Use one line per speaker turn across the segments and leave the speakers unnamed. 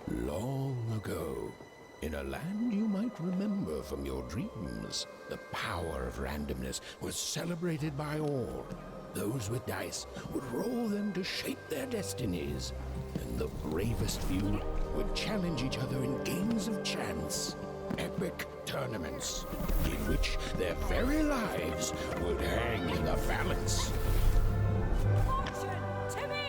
Long ago, in a land you might remember from your dreams, the power of randomness was celebrated by all. Those with dice would roll them to shape their destinies, and the bravest few would challenge each other in games of chance. Epic tournaments in which their very lives would hang in the balance.
Fortune to me!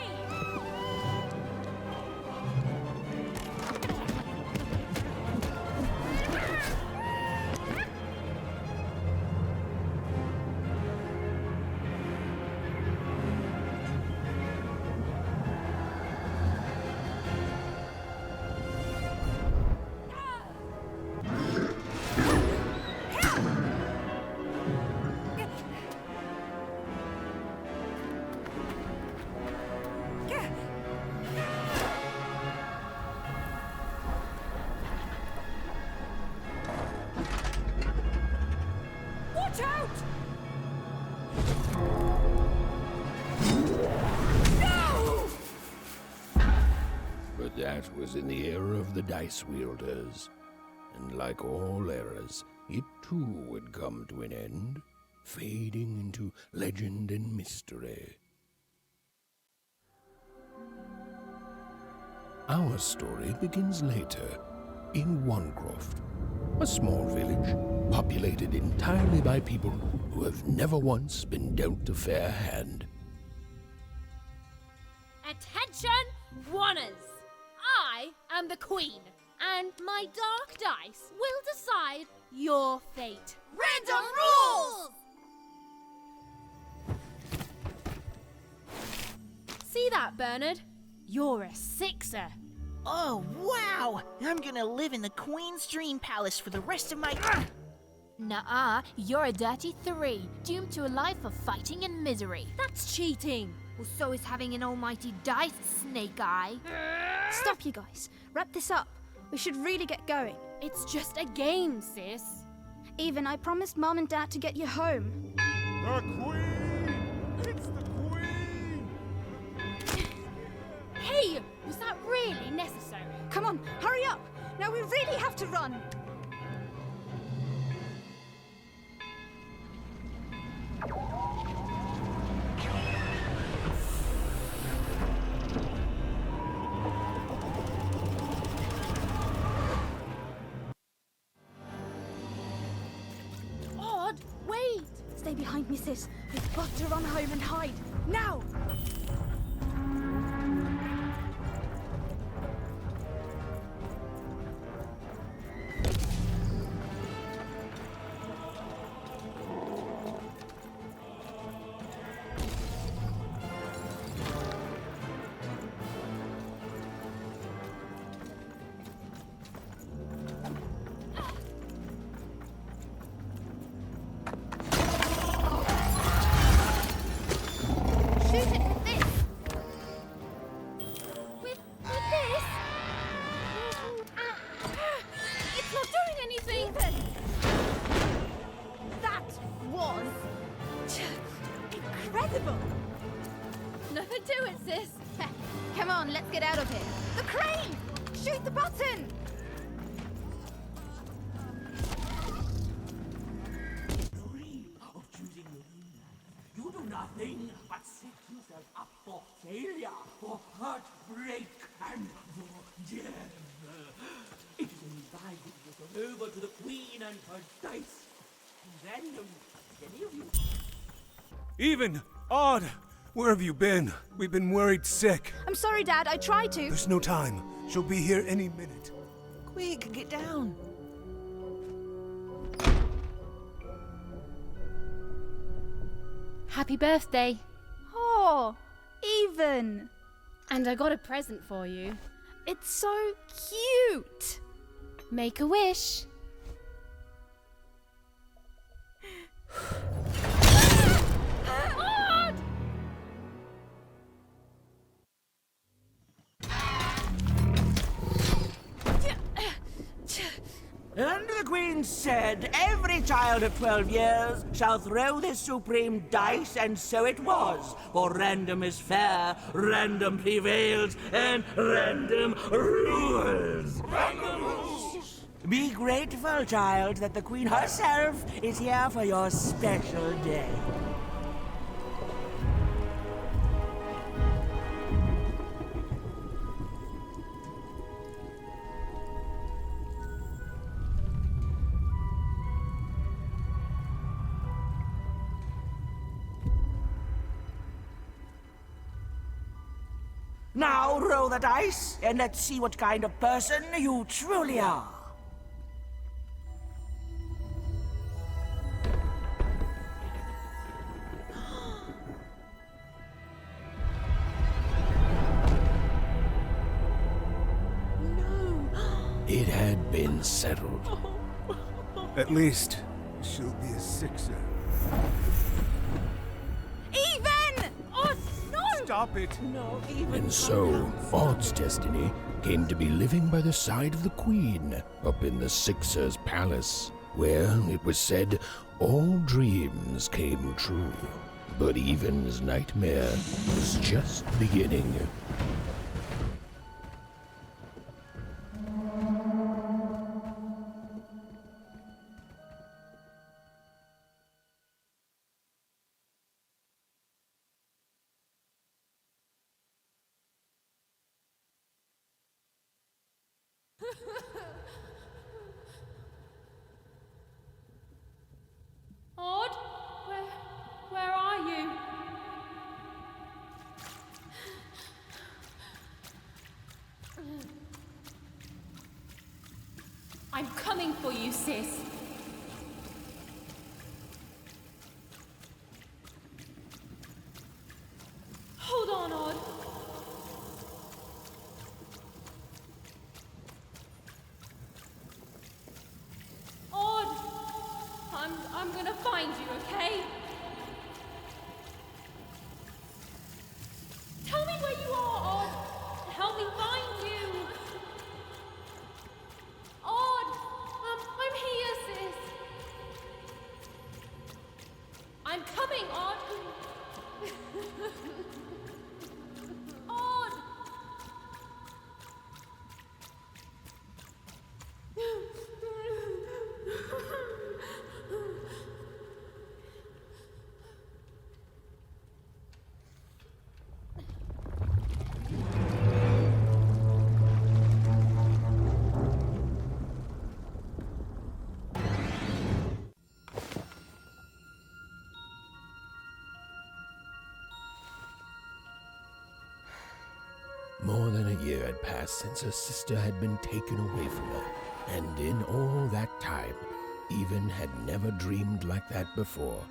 Watch out! No!
But that was in the era of the dice wielders. And like all eras, it too would come to an end, fading into legend and mystery. Our story begins later, in Wanecroft, a small village populated entirely by people who have never once been dealt a fair hand.
Attention, Wanners! I am the Queen, and my dark dice will decide your fate. Random rules! See that, Bernard? You're a sixer.
Oh, wow! I'm gonna live in the Queen's Dream Palace for the rest of my...
Nuh-uh, you're a dirty 3, doomed to a life of fighting and misery.
That's cheating.
Well, so is having an almighty dice, Snake Eye.
Stop, you guys. Wrap this up. We should really get going.
It's just a game, sis.
Even, I promised Mom and Dad to get you home.
The Queen! It's the Queen!
Hey, was that really necessary?
Come on, hurry up! Now we really have to run!
Odd, wait!
Stay behind me, sis. We've got to run home and hide. Now! Shoot it with this!
With this? It's not doing anything!
That was... incredible!
Nothing to it, sis.
Come on, let's get out of here. The crane! Shoot the button!
Free of choosing your own life. You do nothing but set yourself up for failure, for heartbreak, and for death. It is inviting you to over to the Queen and her dice. And then, any of you...
Even! Odd! Where have you been? We've been worried sick.
I'm sorry, Dad. I tried to.
There's no time. She'll be here any minute.
Quick, get down.
Happy birthday.
Oh, Even.
And I got a present for you.
It's so cute.
Make a wish. Odd!
And the Queen said, every child of 12 years shall throw this supreme dice, and so it was. For random is fair, random prevails, and random rules. Random rules! Be grateful, child, that the Queen herself is here for your special day. Now roll the dice, and let's see what kind of person you truly are.
It had been settled.
At least, she'll be a sixer.
Even!
Oh, no!
Stop it!
And so, Odd's destiny came to be living by the side of the Queen up in the Sixer's palace, where, it was said, all dreams came true. But Even's nightmare was just beginning.
Odd? Where are you? I'm coming for you, sis. Hold on, Odd. Odd! I'm gonna find you, okay? Tell me where you are, Odd. Help me find you. Odd! I'm here, sis. I'm coming, Odd. Odd!
More than a year had passed since her sister had been taken away from her, and in all that time, Even had never dreamed like that before.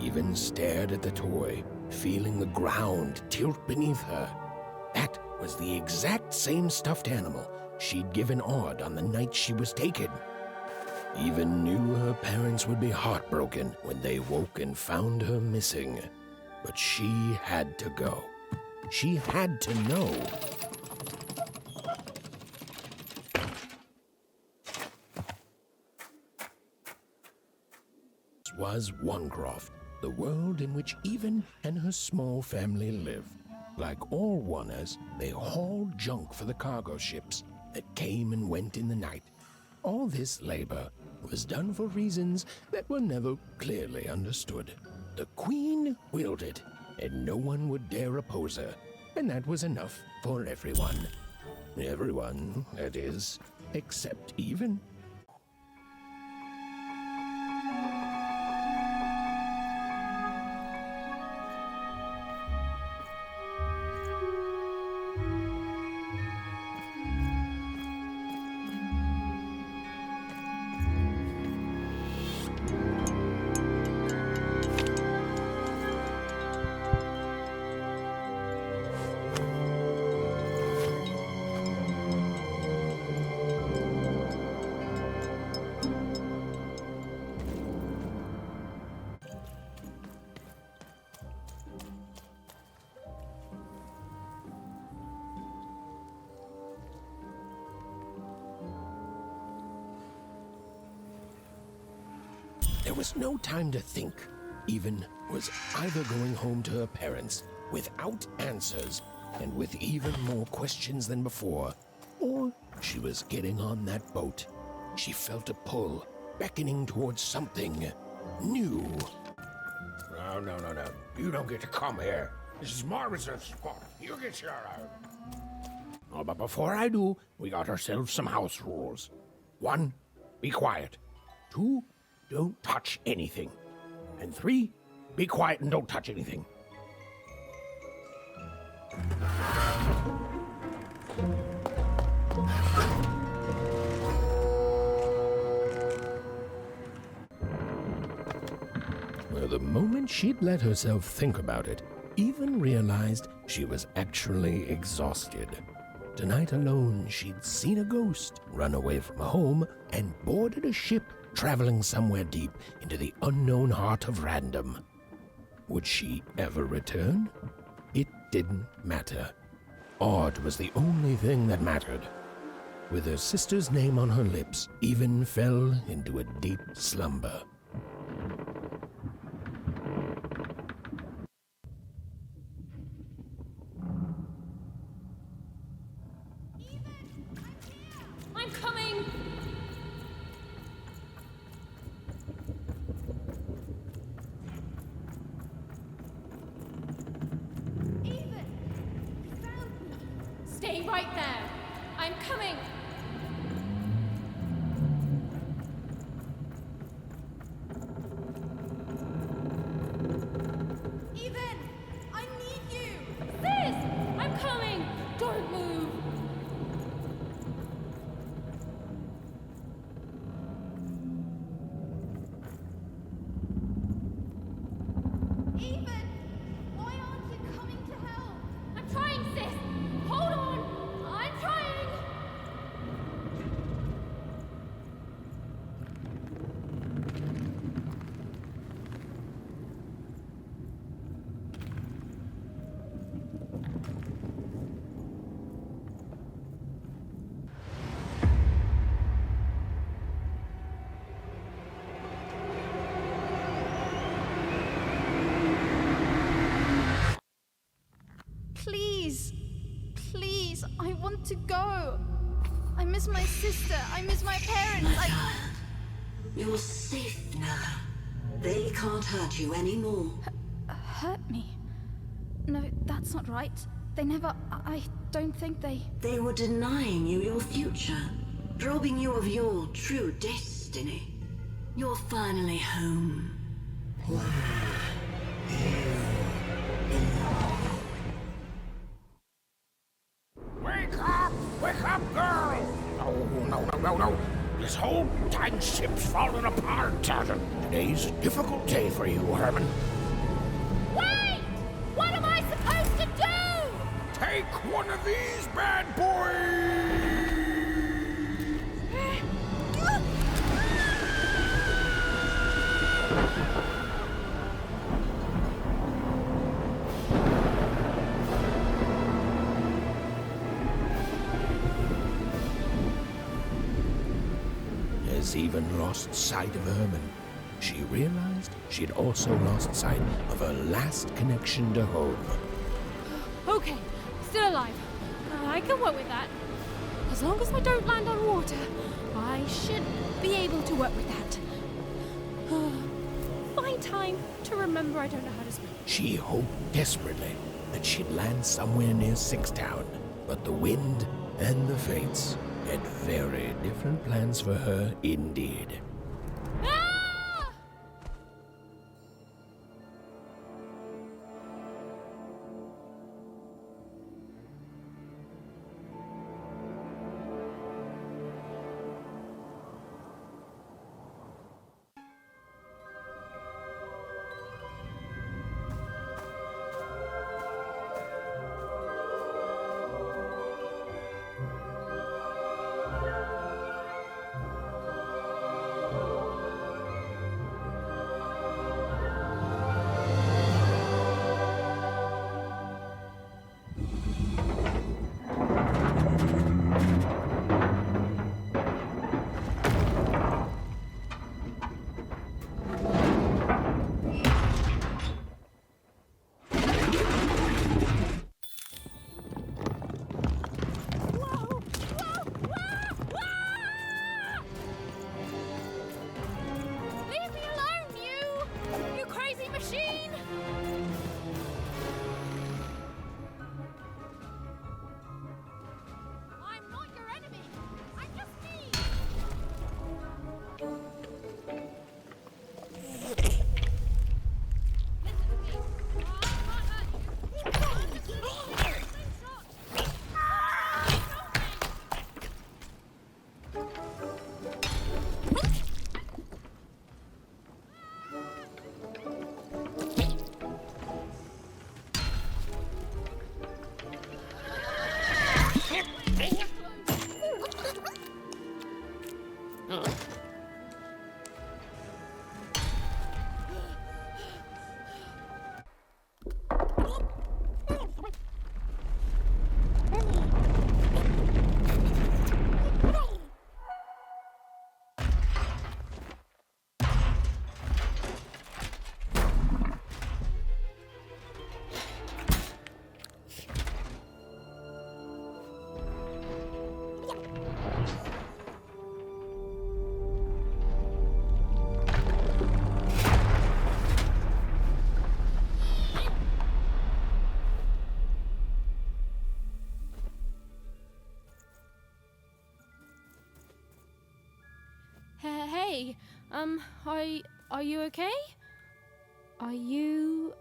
Even stared at the toy, feeling the ground tilt beneath her. That was the exact same stuffed animal she'd given Odd on the night she was taken. Even knew her parents would be heartbroken when they woke and found her missing. But she had to go. She had to know. This was Onecroft, the world in which Even and her small family lived. Like all Oners, they hauled junk for the cargo ships that came and went in the night. All this labor was done for reasons that were never clearly understood. The Queen willed it, and no one would dare oppose her, and that was enough for everyone. Everyone, that is, except Even. was no time to think. Even was either going home to her parents without answers and with even more questions than before, or she was getting on that boat. She felt a pull, beckoning towards something new. No. You don't get to come here. This is my reserve spot. You get your own. Oh, but before I do, we got ourselves some house rules. 1, be quiet. 2, don't touch anything. And 3, be quiet and don't touch anything. Well, the moment she'd let herself think about it, even realized she was actually exhausted. Tonight alone, she'd seen a ghost, run away from home, and boarded a ship traveling somewhere deep into the unknown heart of random. Would she ever return? It didn't matter. Odd was the only thing that mattered. With her sister's name on her lips, Even fell into a deep slumber.
I'm coming!
Even! You found me!
Stay right there! I'm coming!
Even! I need you!
Sis! I'm coming! Don't move!
Even! Why aren't you coming to help?
I'm trying, sis! Hold on! I'm trying!
Please! Please! I want to go! I miss my sister! I miss my parents!
You're safe now. They can't hurt you anymore.
Hurt me? No, that's not right. They never... I don't think they...
They were denying you your future, robbing you of your true destiny. You're finally home.
Wake up, girl! No. This whole time ship's falling apart. Today's a difficult day for you, Herman.
Wait! What am I supposed to do?
Take one of these bad boys! As Even lost sight of Herman, she realized she'd also lost sight of her last connection to home.
Okay, still alive. I can work with that. As long as I don't land on water, I should be able to work with that. Find time to remember I don't know how to swim.
She hoped desperately that she'd land somewhere near Sixtown, but the wind and the fates had very different plans for her indeed.
Ah! Hey, are you okay? Are you,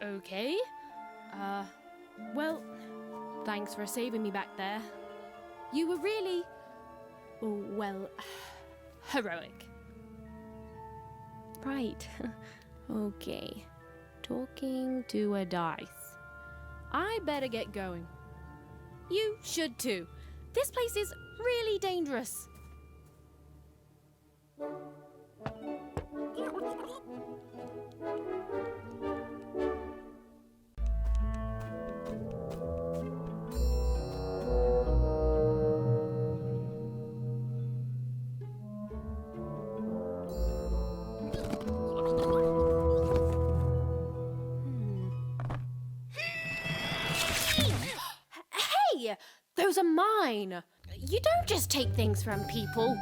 Okay. Well, thanks for saving me back there. You were really, well, heroic. Right. Okay. Talking to a dice. I better get going. You should too. This place is really dangerous. Hey, those are mine. You don't just take things from people.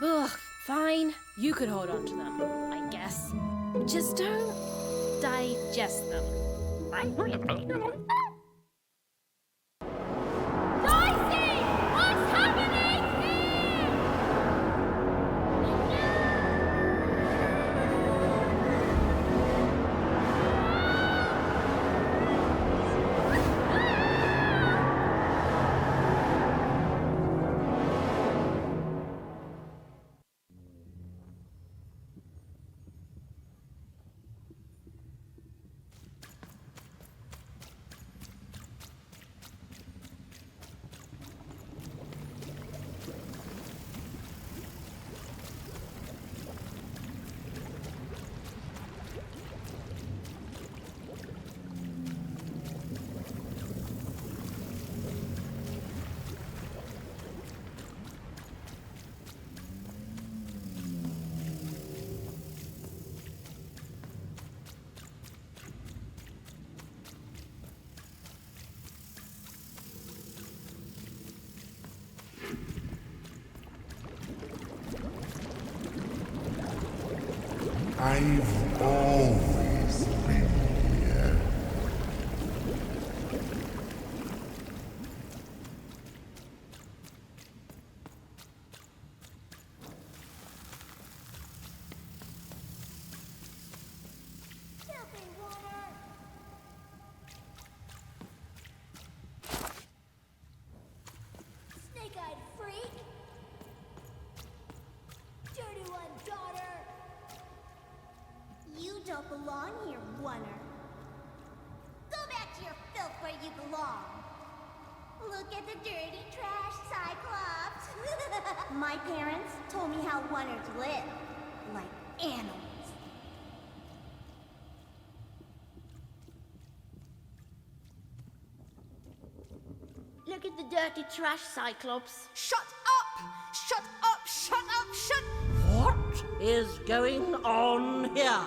Ugh, fine. You could hold on to them, I guess. Just don't digest them. Dicey! What's happening
I've always been here.
Snake-eyed freak! Dirty one, daughter! You don't belong here, Oner. Go back to your filth where you belong. Look at the dirty trash, Cyclops. My parents told me how Oners live, like animals. Look at the dirty trash, Cyclops.
Shut up! Shut up! Shut up! Shut...
What is going on here?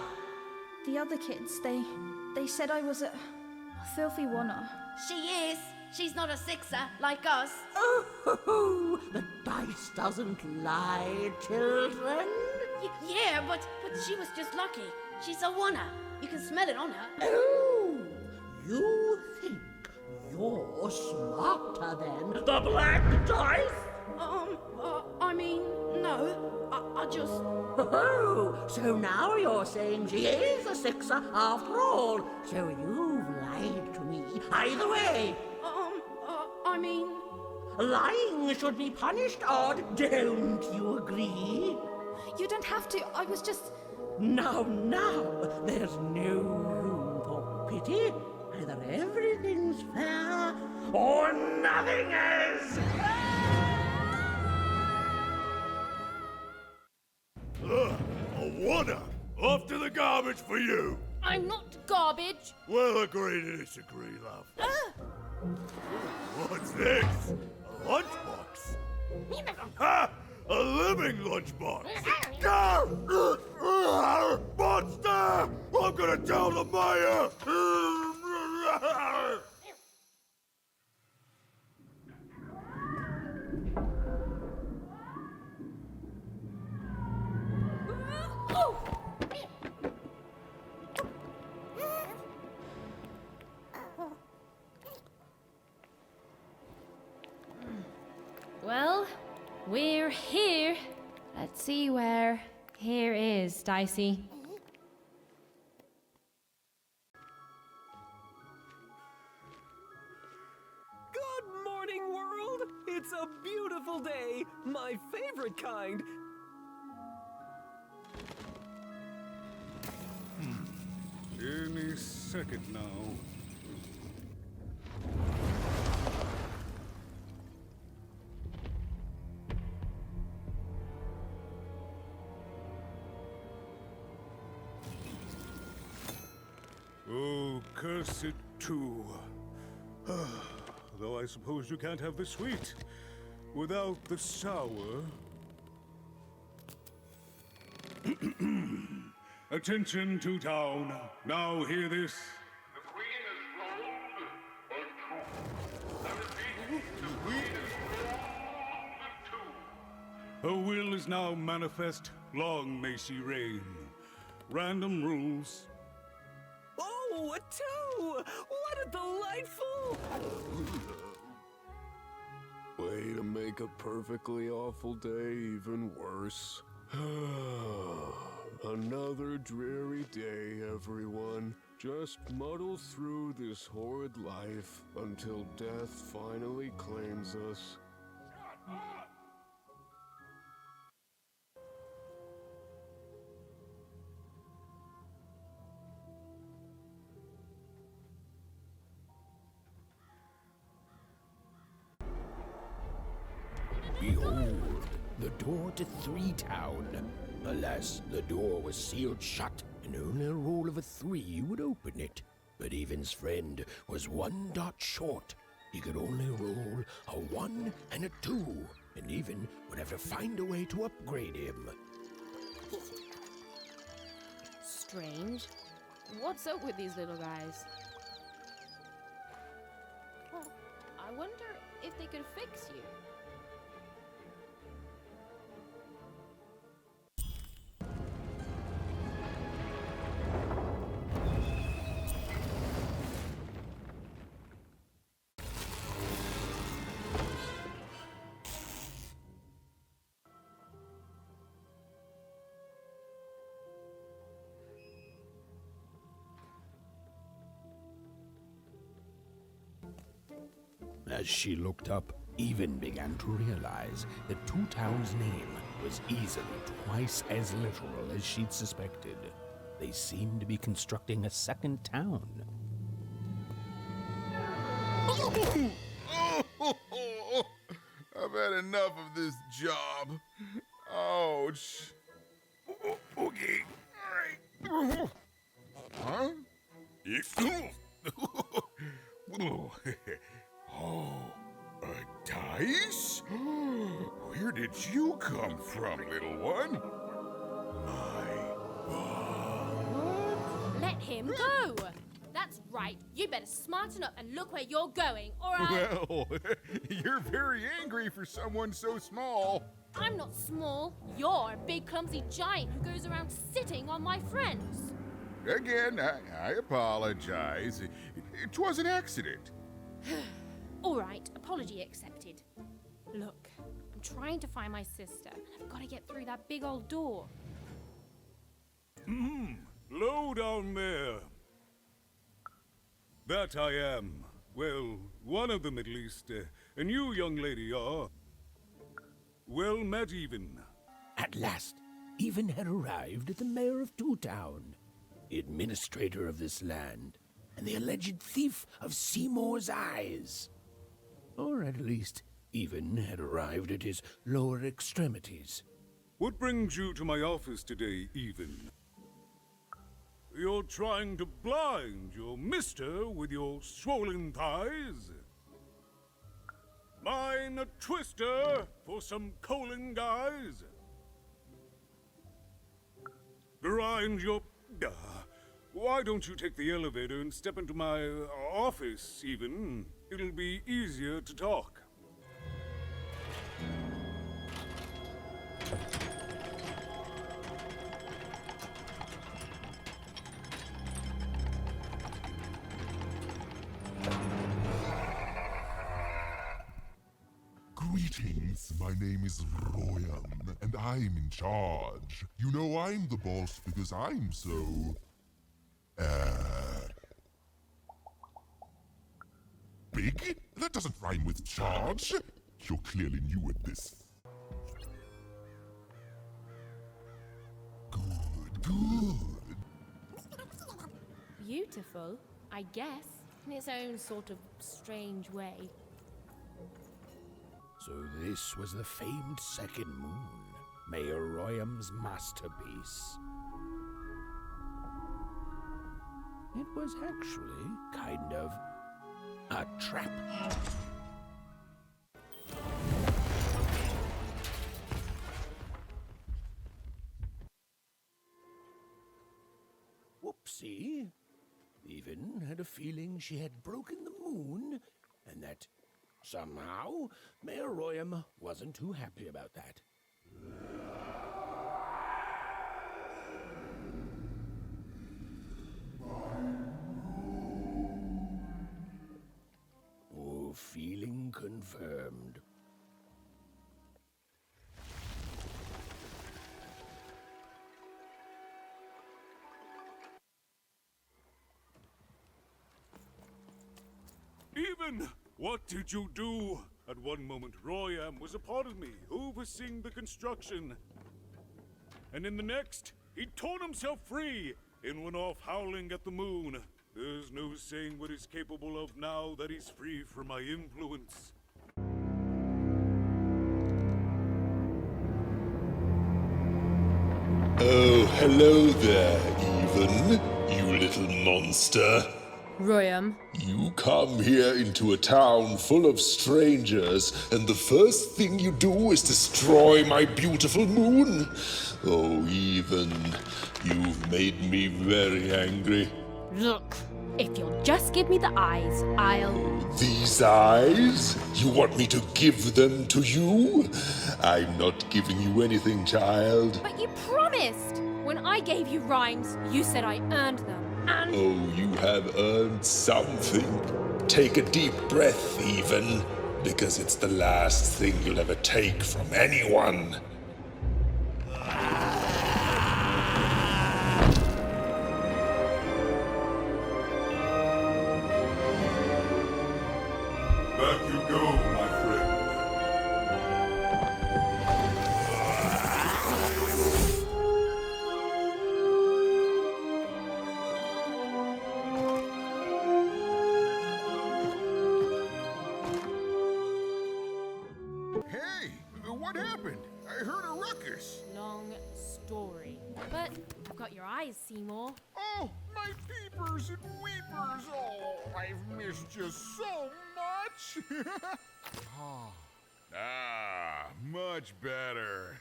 The other kids, they said I was a filthy Oner.
She is. She's not a sixer like us.
Oh, the dice doesn't lie, children.
Yeah, but she was just lucky. She's a Oner. You can smell it on her.
Oh, you think you're smarter than the black dice?
I mean, no. I just...
Oh, so now you're saying she is a sixer after all. So you've lied to me. Either way.
I mean...
Lying should be punished, Odd. Don't you agree?
You don't have to. I was just...
Now, there's no room for pity. Either everything's fair or nothing is.
A Oner! Off to the garbage for you!
I'm not garbage.
We'll agree to disagree, love. What's this? A lunchbox? Ha! A living lunchbox! Monster! I'm gonna tell the mayor!
Well, we're here. Let's see where here is, Dicey.
Good morning, world! It's a beautiful day, my favorite kind.
Any second now. Oh, curse it too. Though I suppose you can't have the sweet without the sour. Attention to town. Now hear this. The queen is rolled or true. I repeat, the queen is rolled or true. Her will is now manifest. Long may she reign. Random rules.
Oh, a 2! What a delightful...
Way to make a perfectly awful day even worse. Another dreary day, everyone. Just muddle through this horrid life until death finally claims us.
Behold, the door to Three Town. Alas, the door was sealed shut, and only a roll of a 3 would open it. But Evan's friend was 1 dot short. He could only roll a 1 and a 2, and Evan would have to find a way to upgrade him.
Strange. What's up with these little guys? I wonder if they could fix you.
As she looked up, Even began to realize that Two Town's name was easily twice as literal as she'd suspected. They seemed to be constructing a second town.
I've had enough of this job. Ouch. Okay. All right. Huh? Oh, a dice? Where did you come from, little one?
Let him go! That's right. You better smarten up and look where you're going, or I...
Well, you're very angry for someone so small.
I'm not small. You're a big, clumsy giant who goes around sitting on my friends.
Again, I apologize. It was an accident.
All right, apology accepted. Look, I'm trying to find my sister, and I've got to get through that big old door.
Low down there. That I am. Well, one of them at least. And you, young lady, are... well met, Even.
At last, Even had arrived at the mayor of Two Town, the administrator of this land, and the alleged thief of Seymour's eyes. Or at least, Even had arrived at his lower extremities.
What brings you to my office today, Even? You're trying to blind your mister with your swollen thighs? Mine a twister for some coaling guys. Grind your... why don't you take the elevator and step into my office, even? It'll be easier to talk.
Greetings, my name is Royam, and I'm in charge. You know I'm the boss because I'm so... big? That doesn't rhyme with charge. You're clearly new at this. Good.
Beautiful, I guess, in its own sort of strange way.
So this was the famed second moon, Mayor Royam's masterpiece. It was actually kind of a trap. Whoopsie. Even had a feeling she had broken the moon, and that somehow Mayor Royam wasn't too happy about that. Oh, feeling confirmed.
Even, what did you do? At one moment, Royam was a part of me, overseeing the construction. And in the next, he'd torn himself free and went off howling at the moon. There's no saying what he's capable of now that he's free from my influence.
Oh, hello there, Even, you little monster.
Royam.
You come here into a town full of strangers, and the first thing you do is destroy my beautiful moon? Oh, Even, you've made me very angry.
Look, if you'll just give me the eyes, I'll...
These eyes? You want me to give them to you? I'm not giving you anything, child.
But you promised! When I gave you rhymes, you said I earned them. And...
Oh, you have earned something. Take a deep breath, Even, because it's the last thing you'll ever take from anyone.
Back you go, my friend.
Hey, what happened? I heard a ruckus.
Long story. But I've got your eyes, Seymour.
Oh, my peepers and weepers. Oh, I've missed you so much.
Much better.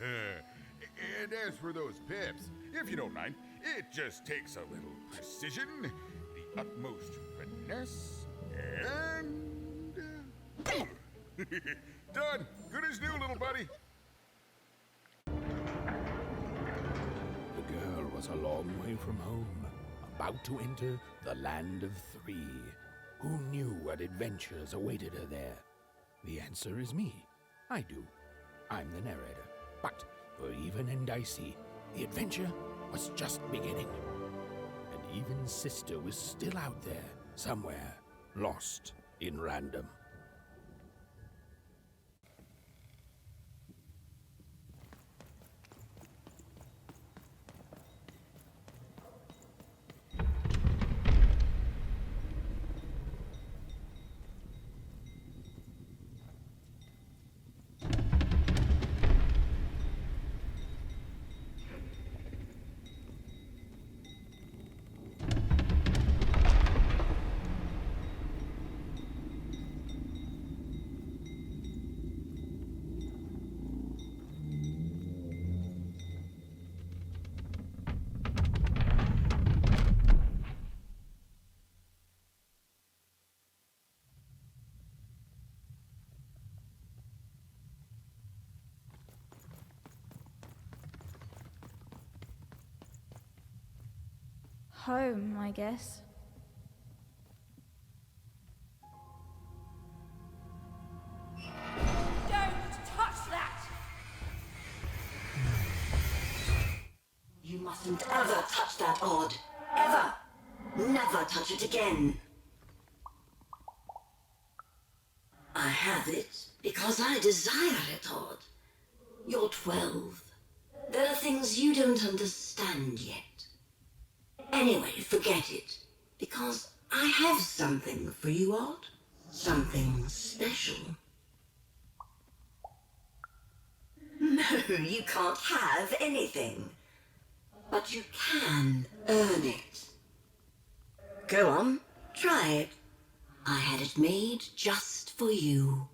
And as for those pips, if you don't mind, it just takes a little precision, the utmost finesse, and... done. Good as new, little buddy.
The girl was a long way from home, about to enter the land of three. Who knew what adventures awaited her there? The answer is me. I do. I'm the narrator. But for Even and Dicey, the adventure was just beginning. And Even's sister was still out there, somewhere, lost in random.
home, I guess.
Don't touch that!
You mustn't ever touch that odd. Ever. Never touch it again. I have it because I desire it, Odd. You're 12. There are things you don't understand yet. Anyway, forget it. Because I have something for you, Odd. Something special. No, you can't have anything. But you can earn it. Go on, try it. I had it made just for you.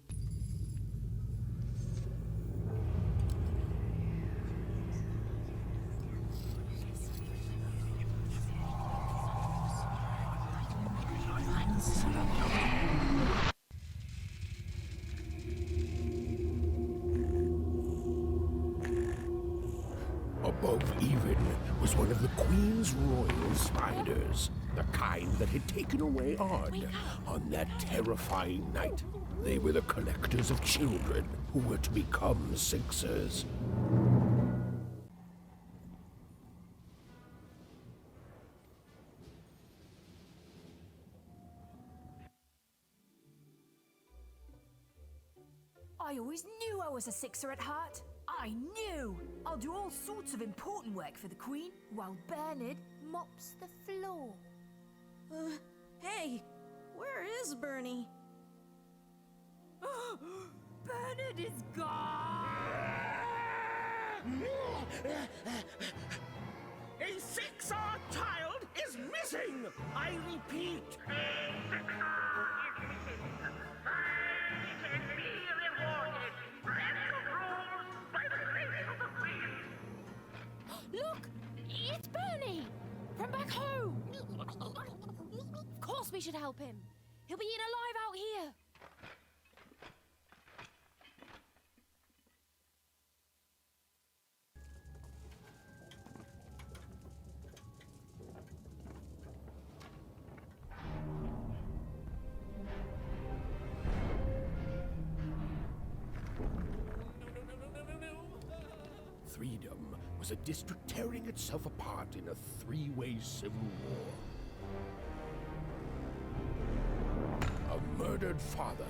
Above even was one of the Queen's royal spiders, the kind that had taken away Odd on that terrifying night. They were the collectors of children who were to become Sixers.
I always knew I was a Sixer at heart. I knew! I'll do all sorts of important work for the Queen while Bernard mops the floor.
Hey, where is Bernie?
Bernard is gone!
A Sixer child is missing! I repeat, a Sixer is missing. I can be rewarded. Special rules by the grace of the Queen.
Look! It's Bernie! From back home! Of course we should help him. He'll be eaten alive out here.
Freedom was a district tearing itself apart in a three-way civil war. A murdered father,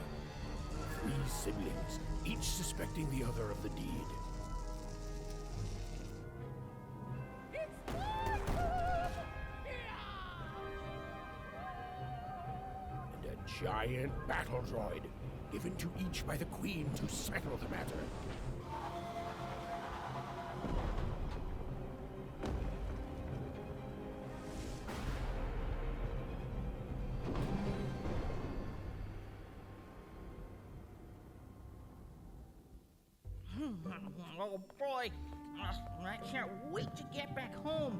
3 siblings, each suspecting the other of the deed. And a giant battle droid, given to each by the Queen to settle the matter.
Oh boy, I can't wait to get back home.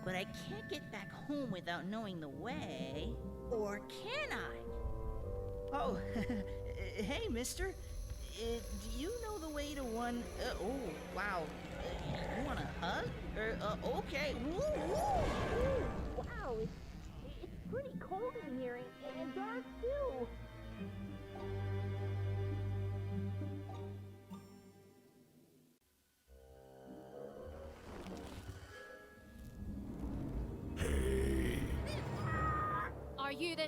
But I can't get back home without knowing the way. Or can I? Oh, hey, mister. Do you know the way to one... oh, wow. You want a hug? Okay. Woo, woo, woo. Wow, it's pretty cold in here and dark, too.
Are you the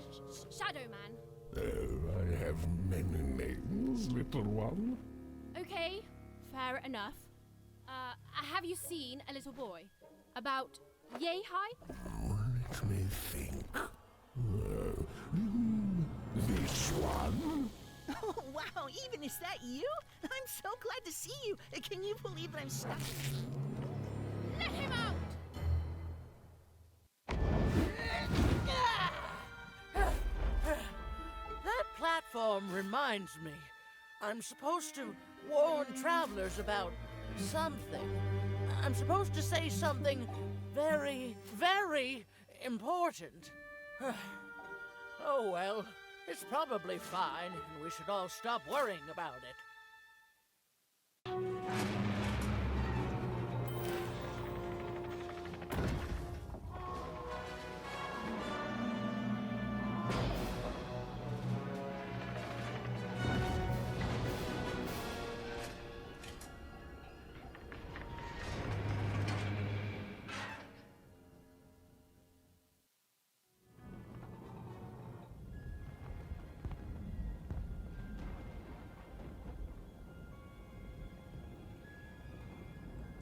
Shadow Man?
I have many names, little one.
Okay, fair enough. Have you seen a little boy? About yay high?
Let me think. This one?
Oh, wow, even is that you? I'm so glad to see you. Can you believe that I'm stuck?
Let him out!
That platform reminds me. I'm supposed to warn travelers about something. I'm supposed to say something very, very important. Oh well, it's probably fine, and we should all stop worrying about it.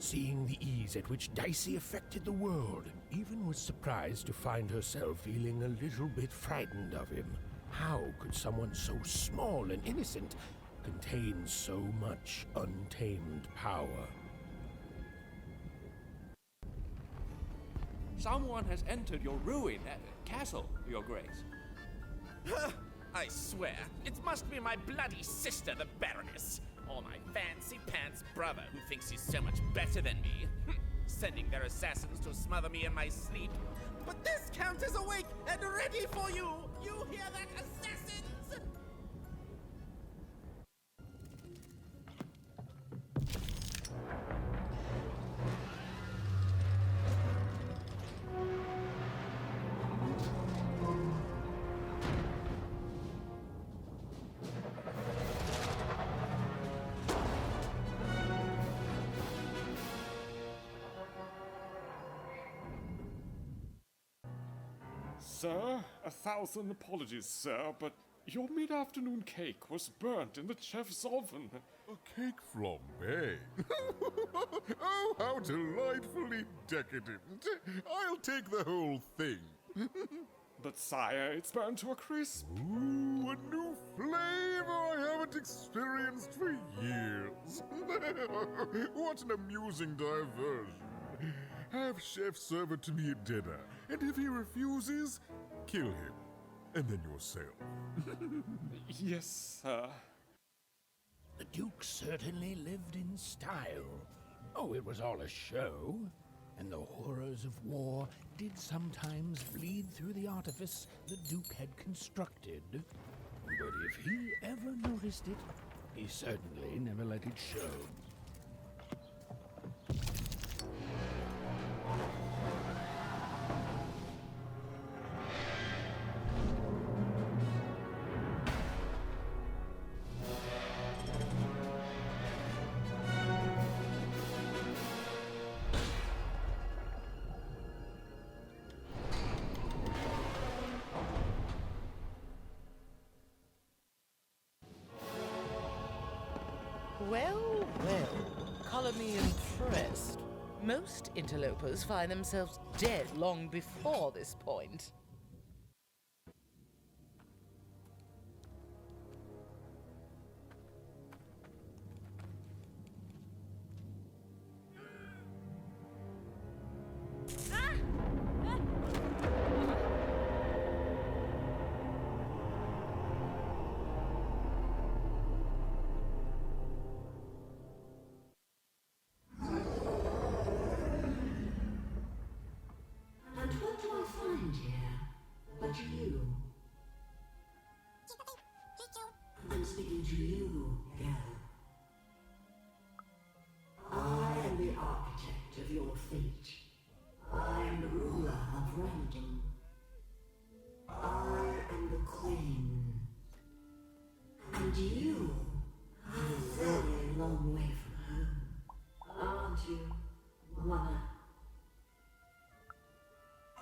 Seeing the ease at which Dicey affected the world, even was surprised to find herself feeling a little bit frightened of him. How could someone so small and innocent contain so much untamed power?
Someone has entered your ruined castle, Your Grace.
I swear, it must be my bloody sister, the Baroness, or my fancy-pants brother who thinks he's so much better than me, sending their assassins to smother me in my sleep. But this count is awake and ready for you! You hear that, assassins?
Sir, 1,000 apologies, sir, but your mid-afternoon cake was burnt in the chef's oven.
A cake flambe? Oh, how delightfully decadent. I'll take the whole thing.
But sire, it's burnt to a crisp.
Ooh, a new flavor I haven't experienced for years. What an amusing diversion. Have Chef serve it to me at dinner, and if he refuses, kill him, and then yourself.
Yes, sir.
The Duke certainly lived in style. Oh, it was all a show, and the horrors of war did sometimes bleed through the artifice the Duke had constructed. But if he ever noticed it, he certainly never let it show.
Well, well, colour me impressed. Most interlopers find themselves dead long before this point.
And what do I find here but you? I'm speaking to you, girl. I am the architect of your fate. I am the ruler of random. I am the queen. And you are a very long way from home, aren't you, Mother?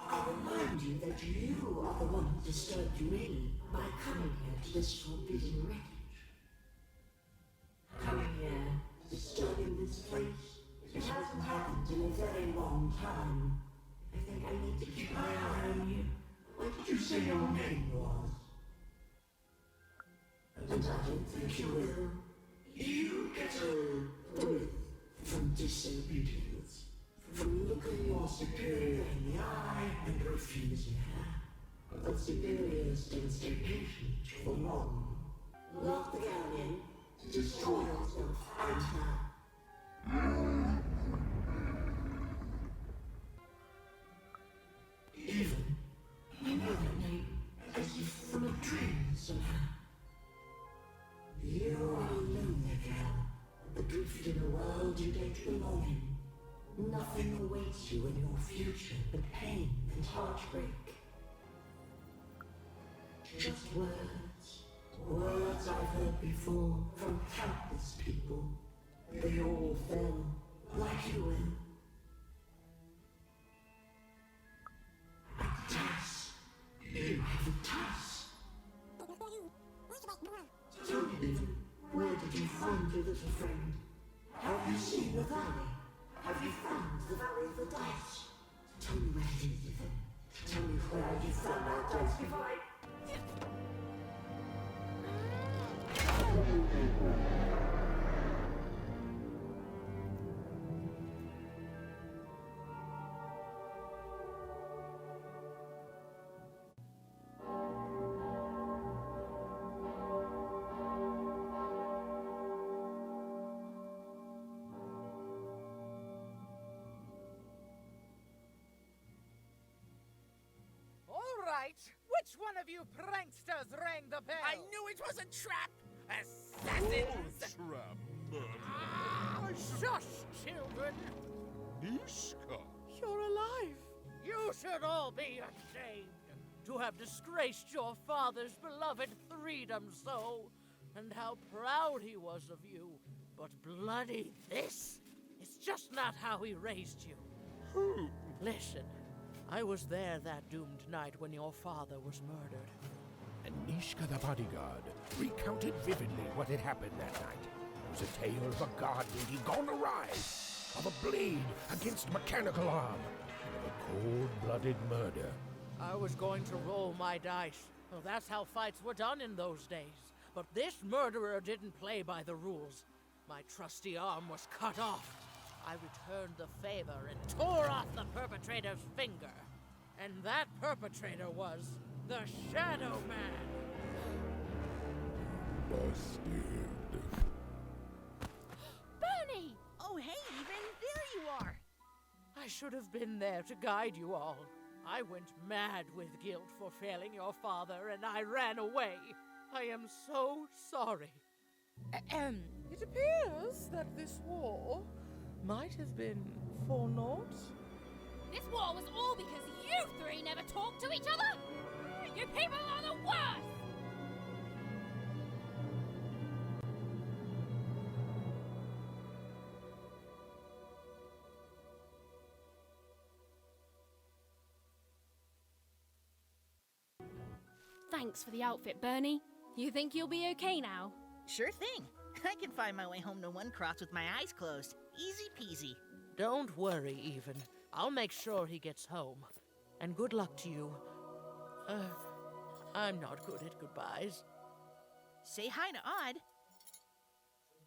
I remind you that you are the one who disturbed me by coming here to this forbidden wreckage. Coming here, disturbing this place. It hasn't happened in a very long time. I think I need to keep my eye on you. What did you say your name was? And I don't think you will. You get a thrill from disobedience. From looking your superior in the eye and refusing her. But superiors don't stay patient for long. Lock the girl in, destroy yourself and her. Even, you know that name as if from a dream somehow. You are a lonely girl, adrift in a world you don't belong in. Nothing awaits you in your future but pain and heartbreak. Just words. Words I've heard before from countless people. They all fell like you will. A task. You have a task. Tell me, where did you find your little friend? Have you seen the valley? Have you found the Valley of the Dice? Tell me where it is. Tell me where you found that dice before I...
Which one of you pranksters rang the bell?
I knew it was a trap! Assassins!
Shush, children!
Nishka!
You're alive! You should all be ashamed to have disgraced your father's beloved freedom so, and how proud he was of you. But bloody this is just not how he raised you. Listen. I was there that doomed night when your father was murdered.
And Nishka the bodyguard recounted vividly what had happened that night. It was a tale of a god lady gone awry, of a blade against mechanical arm, and of a cold-blooded murder.
I was going to roll my dice. Well, that's how fights were done in those days. But this murderer didn't play by the rules. My trusty arm was cut off. I returned the favor and tore off the perpetrator's finger. And that perpetrator was the Shadow Man.
Busted.
Bernie!
Oh, hey, even there you are.
I should have been there to guide you all. I went mad with guilt for failing your father, and I ran away. I am so sorry. It appears that this war might have been for naught.
This war was all because you three never talked to each other? You people are the worst! Thanks for the outfit, Bernie. You think you'll be okay now?
Sure thing. I can find my way home to one cross with my eyes closed. Easy peasy.
Don't worry, Even. I'll make sure he gets home. And good luck to you. I'm not good at goodbyes.
Say hi to Odd.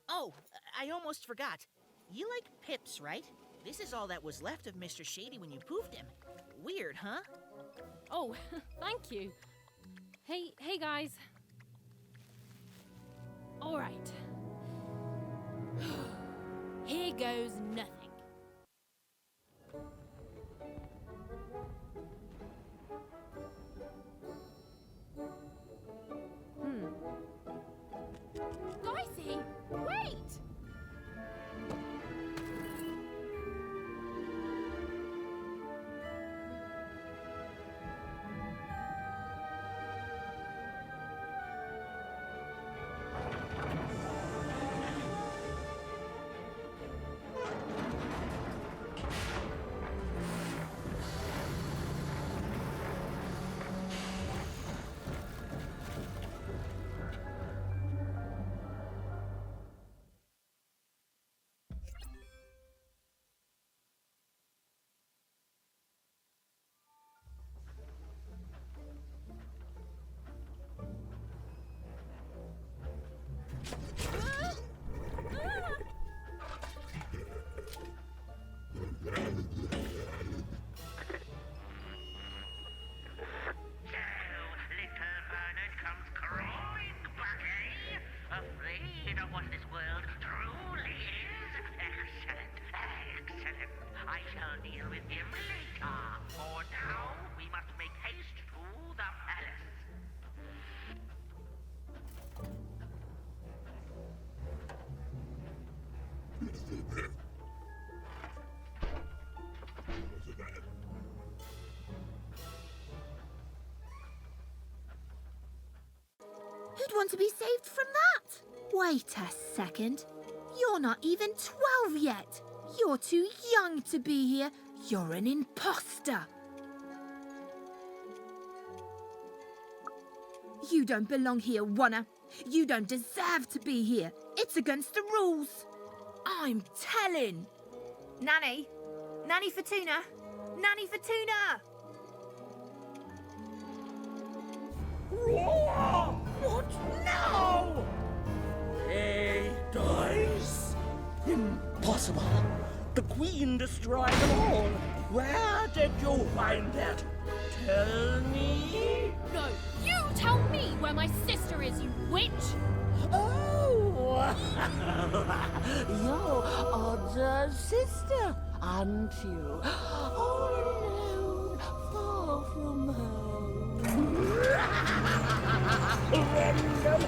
Oh, I almost forgot. You like pips, right? This is all that was left of Mr. Shady when you poofed him. Weird, huh?
Oh, thank you. Hey guys. All right. Here goes nothing. Dicey, wait!
Who'd want to be saved from that? Wait a second. You're not even 12 yet. You're too young to be here. You're an imposter. You don't belong here, Wanna. You don't deserve to be here. It's against the rules. I'm telling.
Nanny? Nanny for tuna? Nanny for tuna!
What now? A dice? Impossible. The Queen destroyed them all. Where did you find that? Tell me.
No, you tell me where my sister is, you witch!
Oh! You're Odd's sister, aren't you? All alone, far from home. Random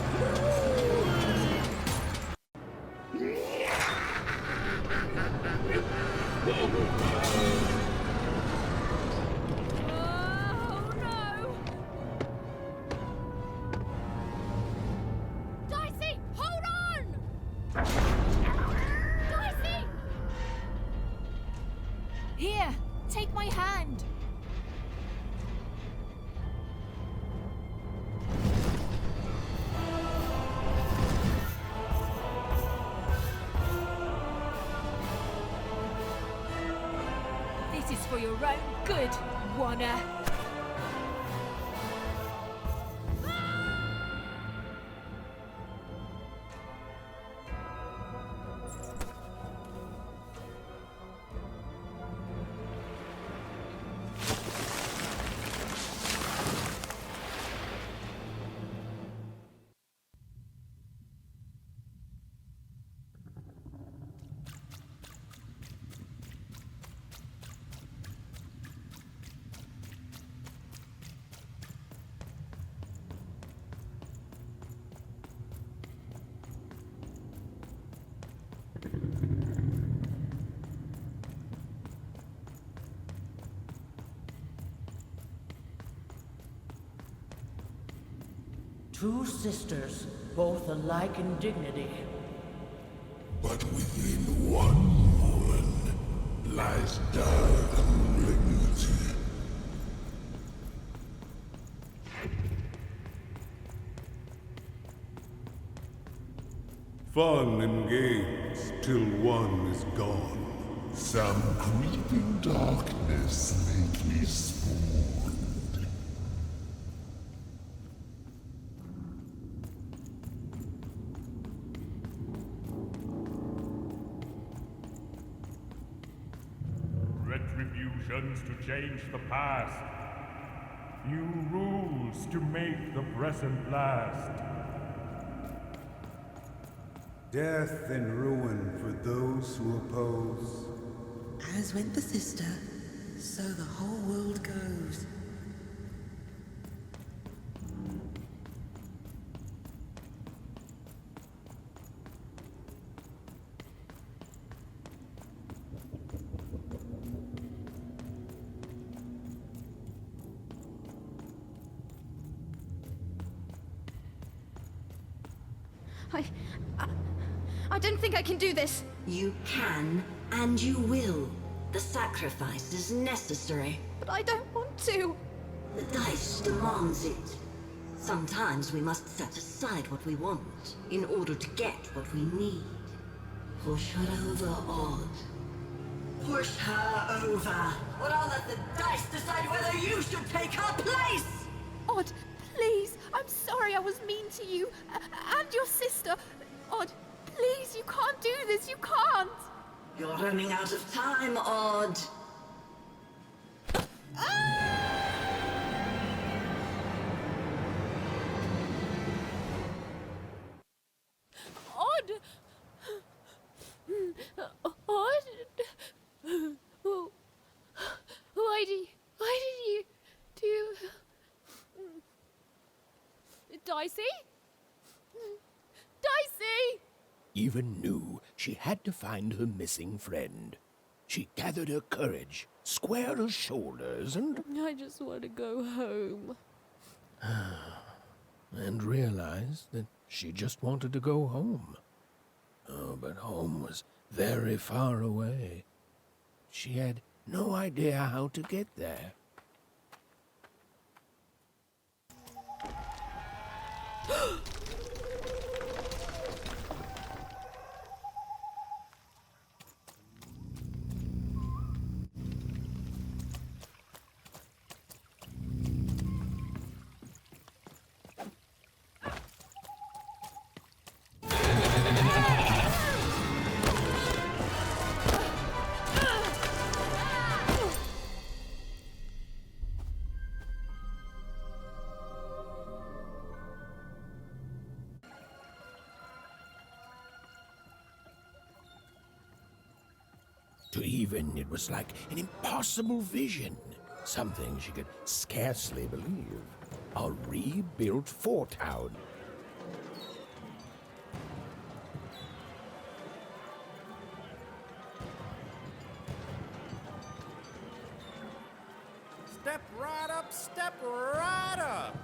Oh no! Dicey, hold on! Dicey!
Here, take my hand. This is for your own good, Warner.
Two sisters, both alike in dignity.
But within one woman lies dark malignity.
Fun and games till one is gone.
Some creeping darkness lately spawned.
Retributions to change the past. New rules to make the present last.
Death and ruin for those who oppose.
As went the sister, so the whole world goes.
I don't think I can do this.
You can, and you will. The sacrifice is necessary.
But I don't want to.
The dice demands it. Sometimes we must set aside what we want in order to get what we need. Push her over, Odd. Push her over. Or I'll let the dice decide whether you should take her place!
Odd, please, I'm sorry I was mean to you. And your sister. Odd, please, you can't do this, you can't!
You're running out of time, Odd.
Odd! Odd? Why did you do... Dicey? Dicey!
Even knew she had to find her missing friend. She gathered her courage, squared her shoulders, and...
I just want to go home.
and realized that she just wanted to go home. Oh, but home was very far away. She had no idea how to get there. To Even, it was like an impossible vision, something she could scarcely believe. A rebuilt fort town.
Step right up, step right up.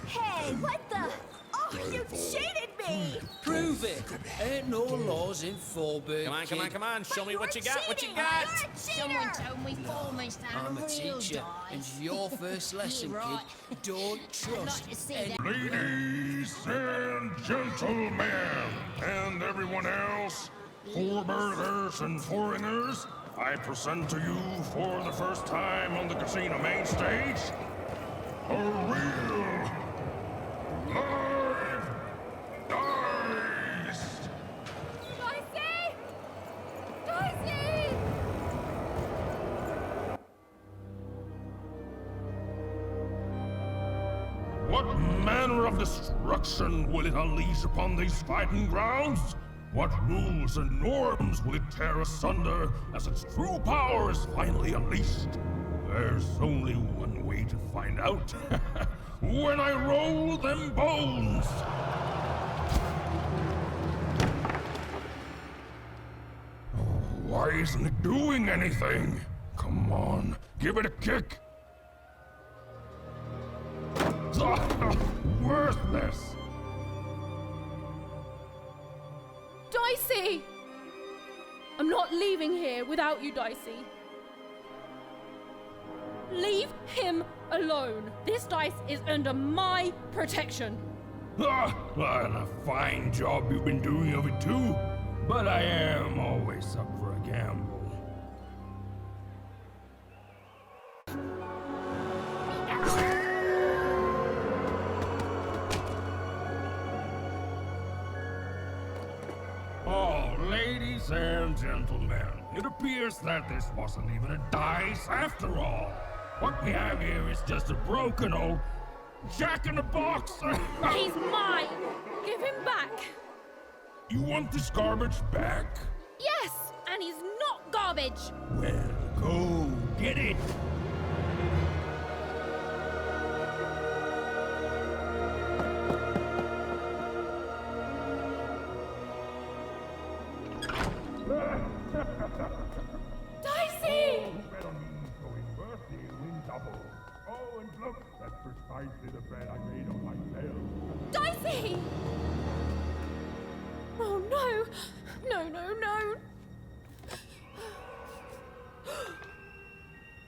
Hey, what the? Oh, you cheated me!
Prove it! Ain't no laws in Fallbird.
Come on, come on, come on. Show me what you got, what you got.
Someone told me Foreman's not
I'm a
real
teacher,
dice.
and it's your first lesson,
right.
kid. Don't trust
to see
any...
that.
Ladies and gentlemen, and everyone else, forebirders and foreigners, I present to you for the first time on the casino main stage, a real live dice!
Dicey! Dicey!
What manner of destruction will it unleash upon these fighting grounds? What rules and norms will it tear asunder as its true power is finally unleashed? There's only one way to find out. When I roll them bones! Why isn't it doing anything? Come on, give it a kick. Worthless!
Dicey! I'm not leaving here without you, Dicey. Leave him alone. This dice is under my protection.
And a fine job you've been doing of it too. But I am always up for a gamble. Oh, ladies and gentlemen, it appears that this wasn't even a dice after all. What we have here is just a broken old jack-in-the-box.
He's mine. Give him back.
You want this garbage back?
Yes, and he's not garbage.
Well, go get it.
Dicey!
Oh, and look, that's precisely the bet I made on myself.
Dicey! Oh no! No, no, no!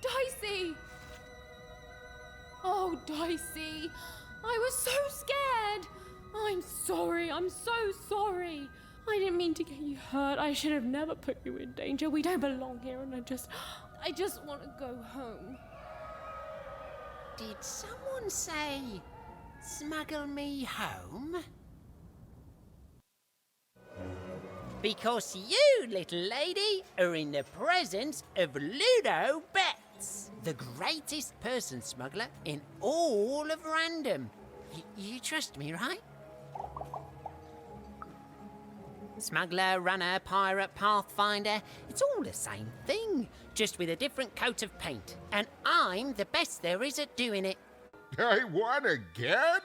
Dicey! Oh, Dicey! I was so scared! I'm sorry, I'm so sorry! I didn't mean to get you hurt. I should have never put you in danger. We don't belong here, and I just want to go home.
Did someone say, smuggle me home?
Because you, little lady, are in the presence of Ludo Betts, the greatest person smuggler in all of Random. You trust me, right? Smuggler, runner, pirate, pathfinder, it's all the same thing, just with a different coat of paint. And I'm the best there is at doing it.
I won again?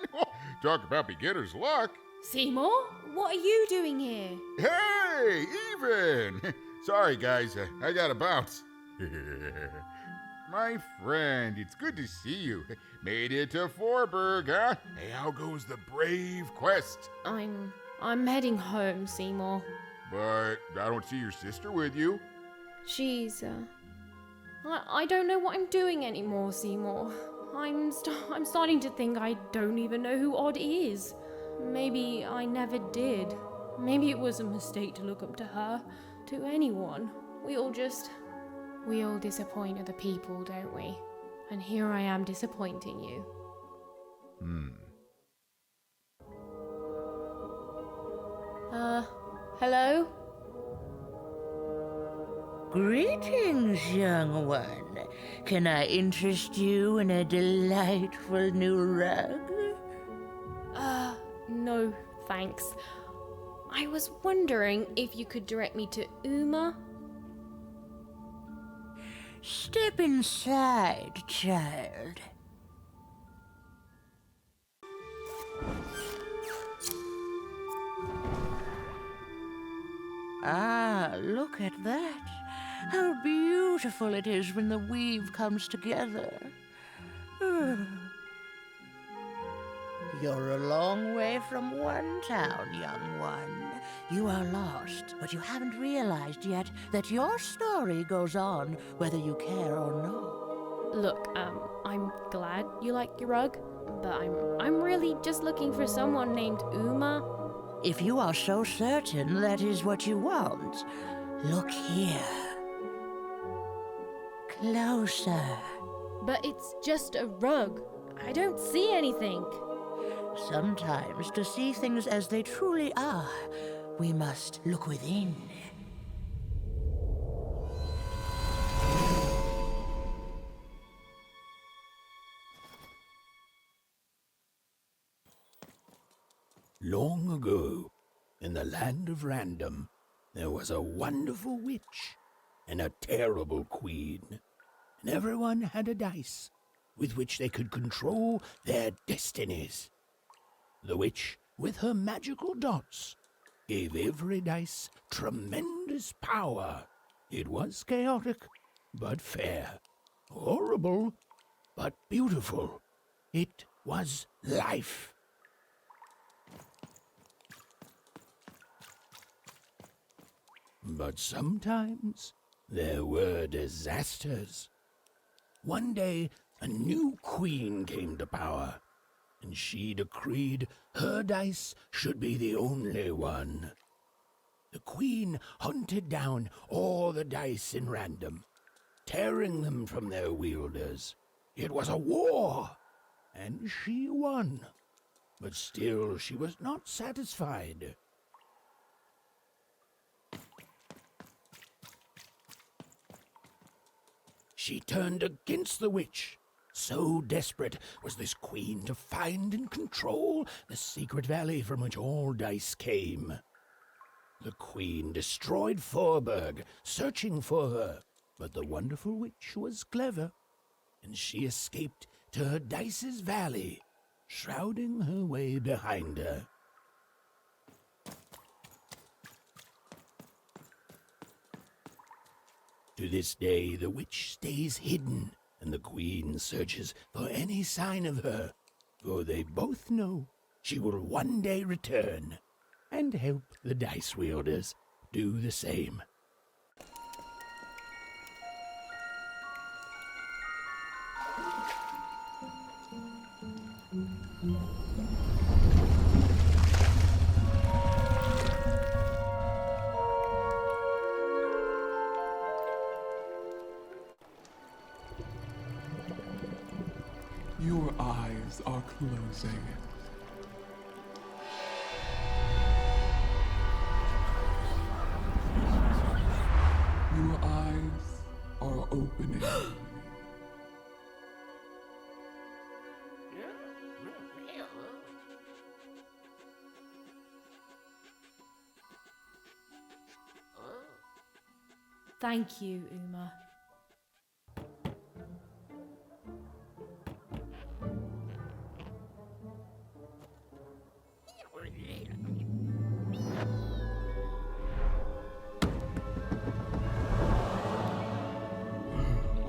Talk about beginner's luck.
Seymour, what are you doing here?
Hey, Even! Sorry, guys, I gotta bounce. My friend, it's good to see you. Made it to Forberg, huh? Hey, how goes the brave quest?
I'm heading home, Seymour.
But I don't see your sister with you.
She's, I don't know what I'm doing anymore, Seymour. I'm starting to think I don't even know who Odd is. Maybe I never did. Maybe it was a mistake to look up to her, to anyone. We all disappoint other people, don't we? And here I am disappointing you. Hello?
Greetings, young one. Can I interest you in a delightful new rug?
No, thanks. I was wondering if you could direct me to Uma.
Step inside, child. Ah, look at that. How beautiful it is when the weave comes together. You're a long way from one town, young one. You are lost, but you haven't realized yet that your story goes on whether you care or not.
Look, I'm glad you like your rug, but I'm really just looking for someone named Uma.
If you are so certain that is what you want, look here. Closer.
But it's just a rug. I don't see anything.
Sometimes, to see things as they truly are, we must look within.
Long ago, in the land of Random, there was a wonderful witch and a terrible queen. And everyone had a dice with which they could control their destinies. The witch, with her magical dots, gave every dice tremendous power. It was chaotic, but fair. Horrible, but beautiful. It was life. But sometimes there were disasters. One day, a new queen came to power, and she decreed her dice should be the only one. The queen hunted down all the dice in Random, tearing them from their wielders. It was a war, and she won. But still she was not satisfied. She turned against the witch. So desperate was this queen to find and control the secret valley from which all dice came. The queen destroyed Forberg, searching for her, but the wonderful witch was clever, and she escaped to her dice's valley, shrouding her way behind her. To this day, the witch stays hidden, and the queen searches for any sign of her, for they both know she will one day return and help the dice wielders do the same.
Your eyes are closing. Your eyes are opening.
Thank you, Uma.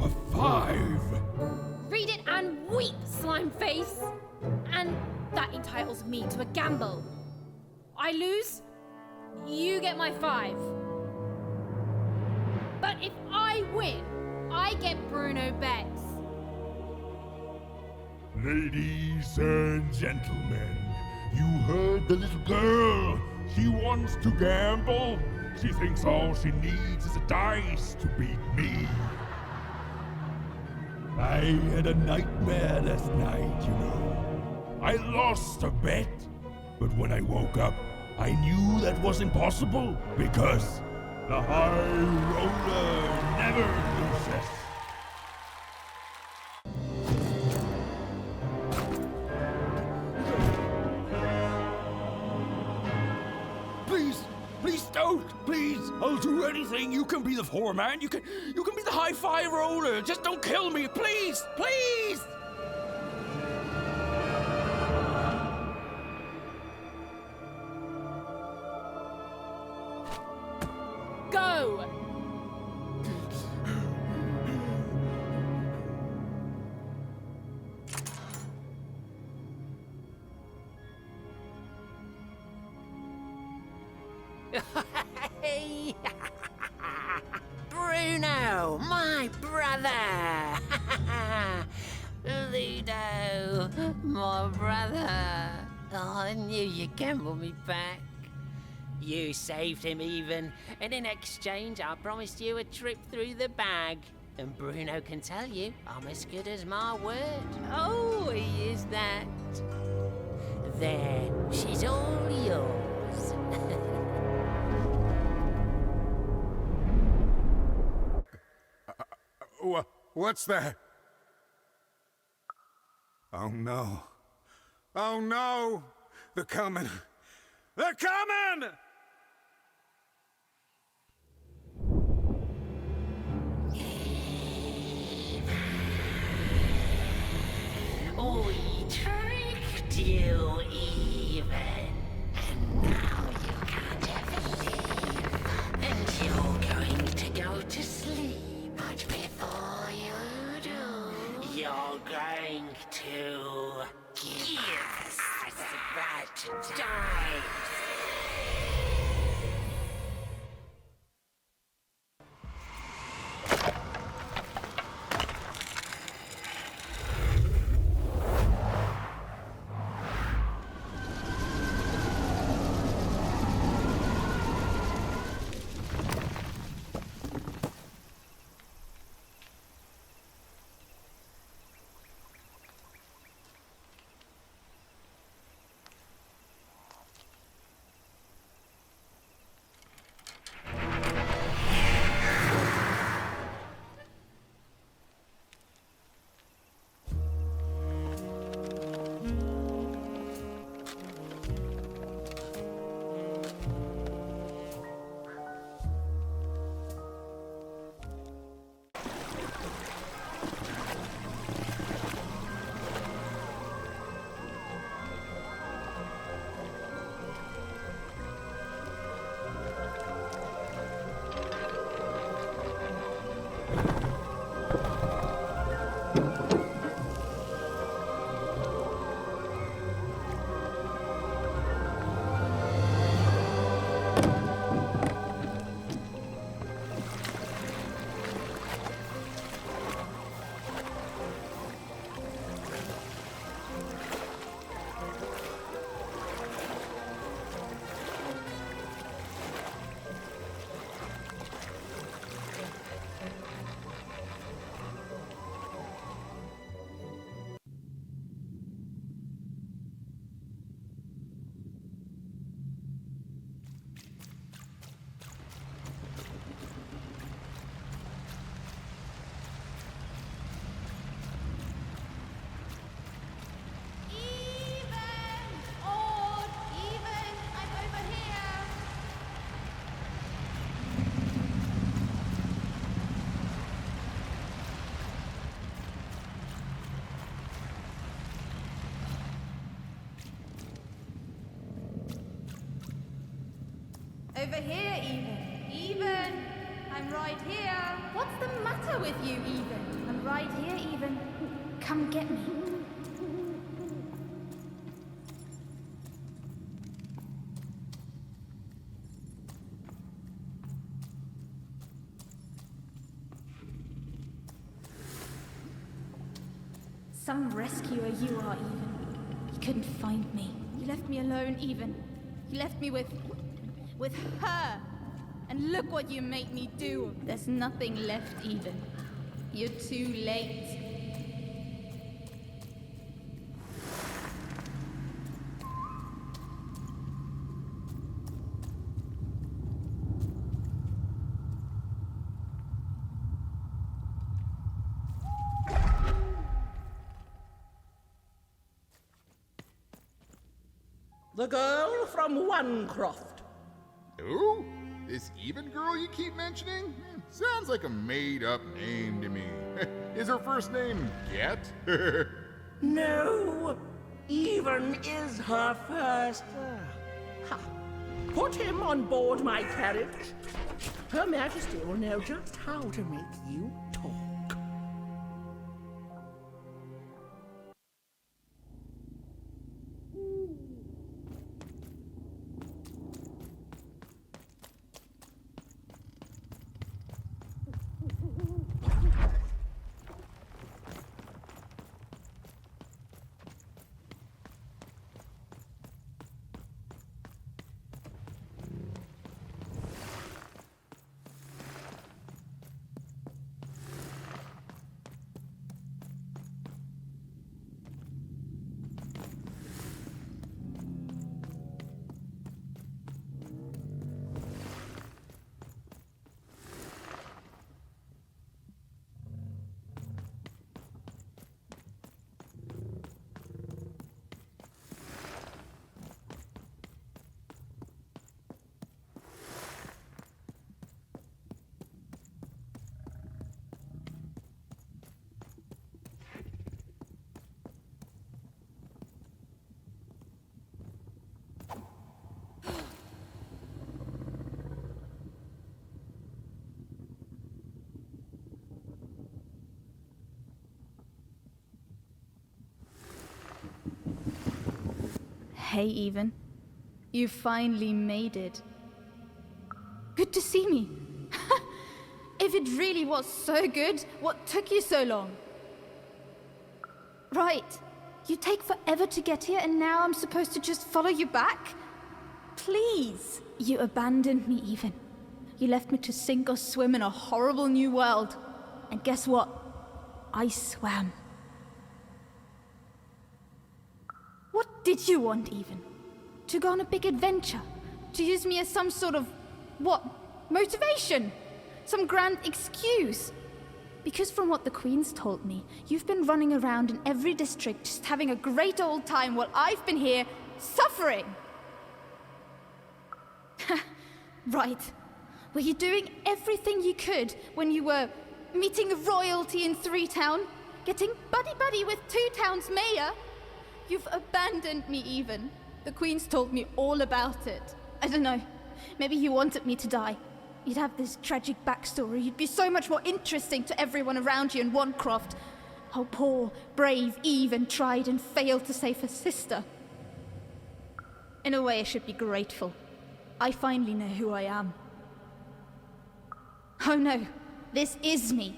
A 5!
Read it and weep, slime face! And that entitles me to a gamble. I lose, you get my 5. But if I win, I get Bruno Betts.
Ladies and gentlemen, you heard the little girl. She wants to gamble. She thinks all she needs is a dice to beat me. I had a nightmare last night, you know. I lost a bet, but when I woke up, I knew that was impossible because the high roller never loses.
Please
don't, please. I'll do anything. You can be the foreman. You can be the high-five roller. Just don't kill me, please, please.
Go!
Hey! Bruno, my brother! Ludo, my brother! Oh, I knew you'd gamble me back. You saved him even, and in exchange I promised you a trip through the bag. And Bruno can tell you I'm as good as my word. Oh, he is that. There, she's all yours.
What's that? Oh no. Oh no! They're coming! They're coming!
We tricked you even, and now you can't ever leave, and you're going to go to sleep. But before you do, you're going to give us that dice.
Over here, Even, I'm right here. What's the matter with you, Even? I'm right here, Even. Come get me. Some rescuer you are, Even. You couldn't find me. You left me alone, Even. You left me with her. And look what you made me do. There's nothing left, Even. You're too late.
The girl from Onecroft.
Who? This Even girl you keep mentioning? Sounds like a made-up name to me. Is her first name Get?
No, Even is her first. Ha. Put him on board my carriage. Her Majesty will know just how to make you talk.
Hey, Even. You finally made it. Good to see me. If it really was so good, what took you so long? Right. You take forever to get here and now I'm supposed to just follow you back? Please. You abandoned me, Even. You left me to sink or swim in a horrible new world. And guess what? I swam. What did you want, Even? To go on a big adventure? To use me as some sort of, what, motivation? Some grand excuse? Because from what the Queen's told me, you've been running around in every district just having a great old time while I've been here suffering. Right. Were you doing everything you could when you were meeting the royalty in 3 Town? Getting buddy-buddy with 2 Town's mayor? You've abandoned me, Even. The Queen's told me all about it. I don't know. Maybe you wanted me to die. You'd have this tragic backstory. You'd be so much more interesting to everyone around you in Wanecroft. How poor, brave Even tried and failed to save her sister. In a way, I should be grateful. I finally know who I am. Oh no, this is me.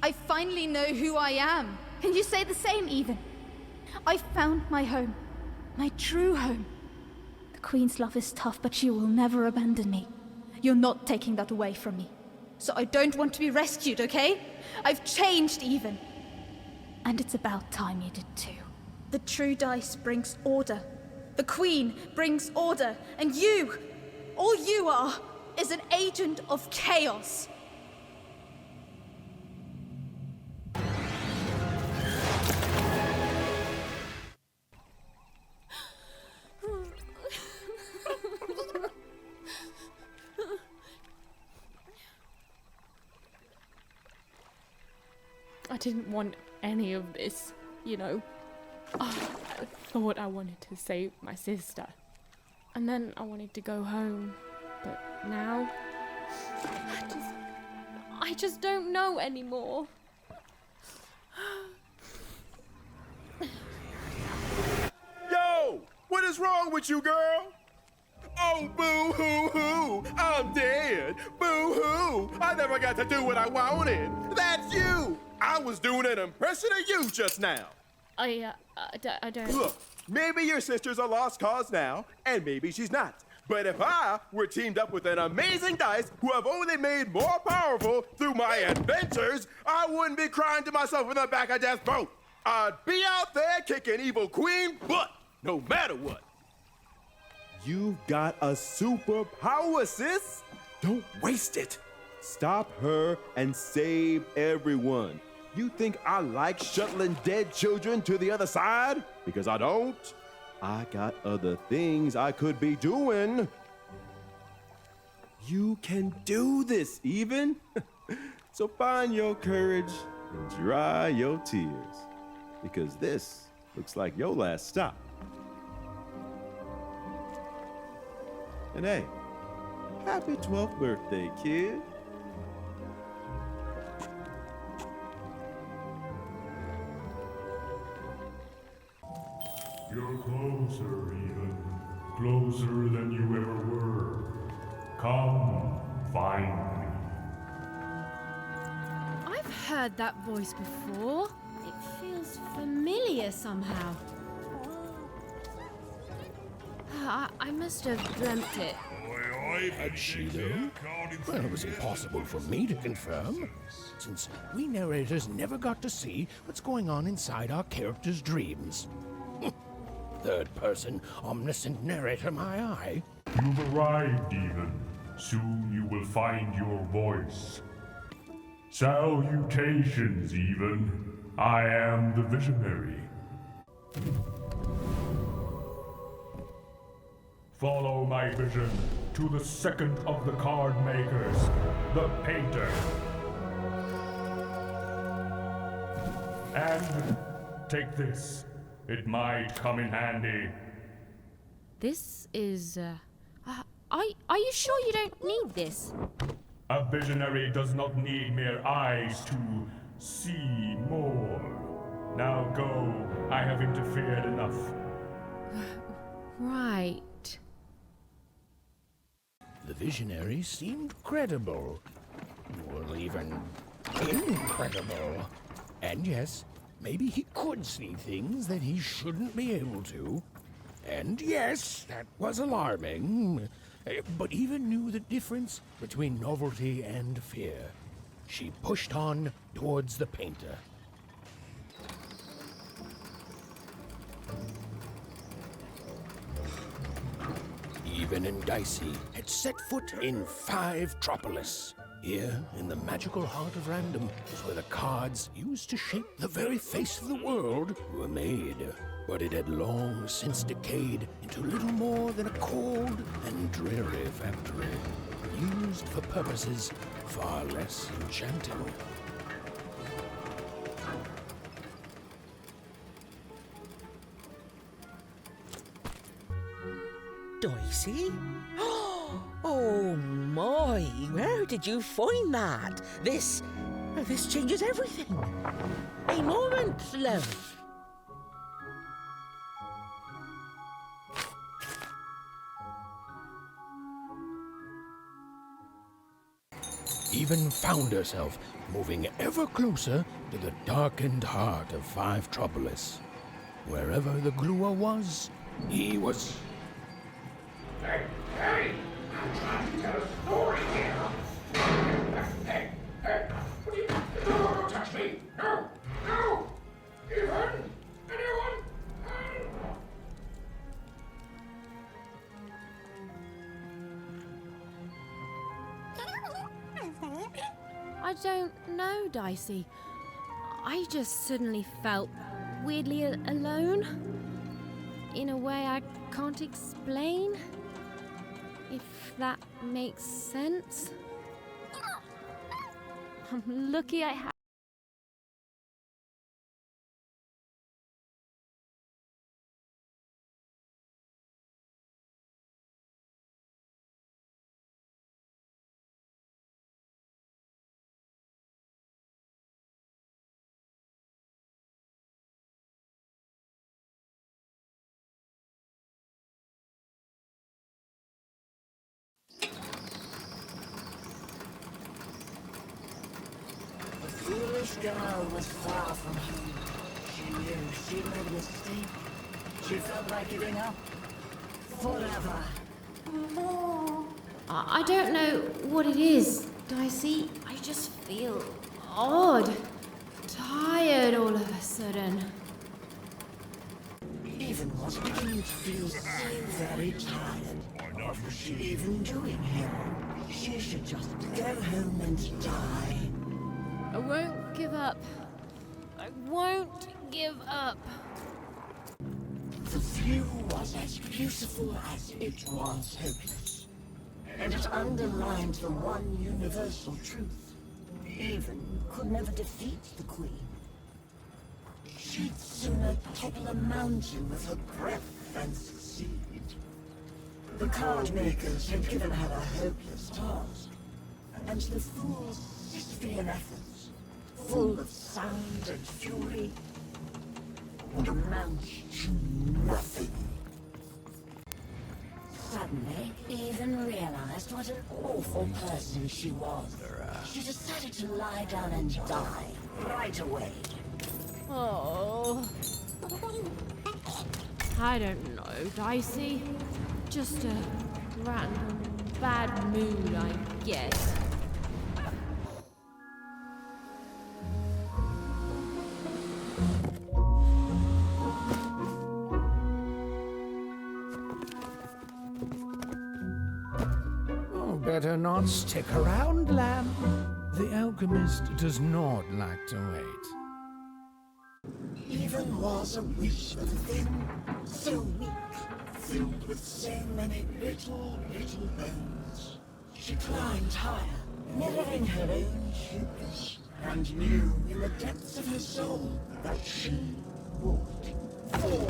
I finally know who I am. Can you say the same, Even? I found my home. My true home. The Queen's love is tough, but she will never abandon me. You're not taking that away from me. So I don't want to be rescued, okay? I've changed, Even. And it's about time you did too. The true dice brings order. The Queen brings order. And you, all you are, is an agent of chaos.
I didn't want any of this, you know. I thought I wanted to save my sister. And then I wanted to go home. But now, I just don't know anymore.
Yo! What is wrong with you, girl? Oh, boo-hoo-hoo! I'm dead! Boo-hoo! I never got to do what I wanted! That's you! I was doing an impression of you just now!
I don't...
Look, maybe your sister's a lost cause now, and maybe she's not. But if I were teamed up with an amazing dice who have only made more powerful through my adventures, I wouldn't be crying to myself in the back of death boat. I'd be out there kicking evil queen butt, no matter what. You've got a superpower, sis. Don't waste it. Stop her and save everyone. You think I like shuttling dead children to the other side? Because I don't. I got other things I could be doing. You can do this, even. So find your courage and dry your tears, because this looks like your last stop. And hey, happy 12th birthday, kid.
You're closer, even. Closer than you ever were. Come, find me.
I've heard that voice before. It feels familiar somehow. I must have dreamt it.
Had she though? Well, it was impossible for me to confirm, since we narrators never got to see what's going on inside our characters' dreams. Third-person, omniscient narrator, my eye.
You've arrived, even. Soon you will find your voice. Salutations, even. I am the visionary. Follow my vision to the second of the card makers, the painter. And take this. It might come in handy.
This is, are you sure you don't need this?
A visionary does not need mere eyes to see more. Now go. I have interfered enough.
Right.
The visionary seemed credible. Well, even incredible. And yes, maybe he could see things that he shouldn't be able to. And yes, that was alarming. But even knew the difference between novelty and fear. She pushed on towards the painter. Even and Dicey had set foot in 5-Tropolis. Here, in the magical heart of random, is where the cards used to shape the very face of the world were made. But it had long since decayed into little more than a cold and dreary factory, used for purposes far less enchanting.
Dicey? Oh my, where did you find that? This changes everything. A moment, love.
Even found herself moving ever closer to the darkened heart of 5-Tropolis. Wherever the gluer was, he was...
Hey! I'm trying to tell a story here! Hey! Don't touch me! No! Even? Anyone?
I don't know, Dicey. I just suddenly felt weirdly alone. In a way I can't explain. If that makes sense. I'm lucky I have.
The foolish girl was far from home. She knew she made a mistake. She felt like giving up. Forever.
I don't know what it is, Dicey. I just feel odd. Tired all of a sudden.
Even was beginning to feel so very tired. What was she even doing here? She should just go home and die.
I won't give up. I won't give up.
The view was as beautiful as it was hopeless.
and it underlined the one universal truth. Even could never defeat the Queen. She'd sooner topple a mountain with her breath than succeed. The card makers had given her a hopeless task, and the fool's Sisyphean efforts, full of sound and fury, would amount to nothing. Suddenly, Eden realized what an awful person she was. She decided to lie down and die right away.
Oh. I don't know, Dicey. Just a random bad mood, I guess.
Oh, better not stick around, lamb. The alchemist does not like to wait.
Eden was a whisper thing, so weak, filled with so many little bones. She climbed higher, mirroring her own hubris, and knew in the depths of her soul that she would fall.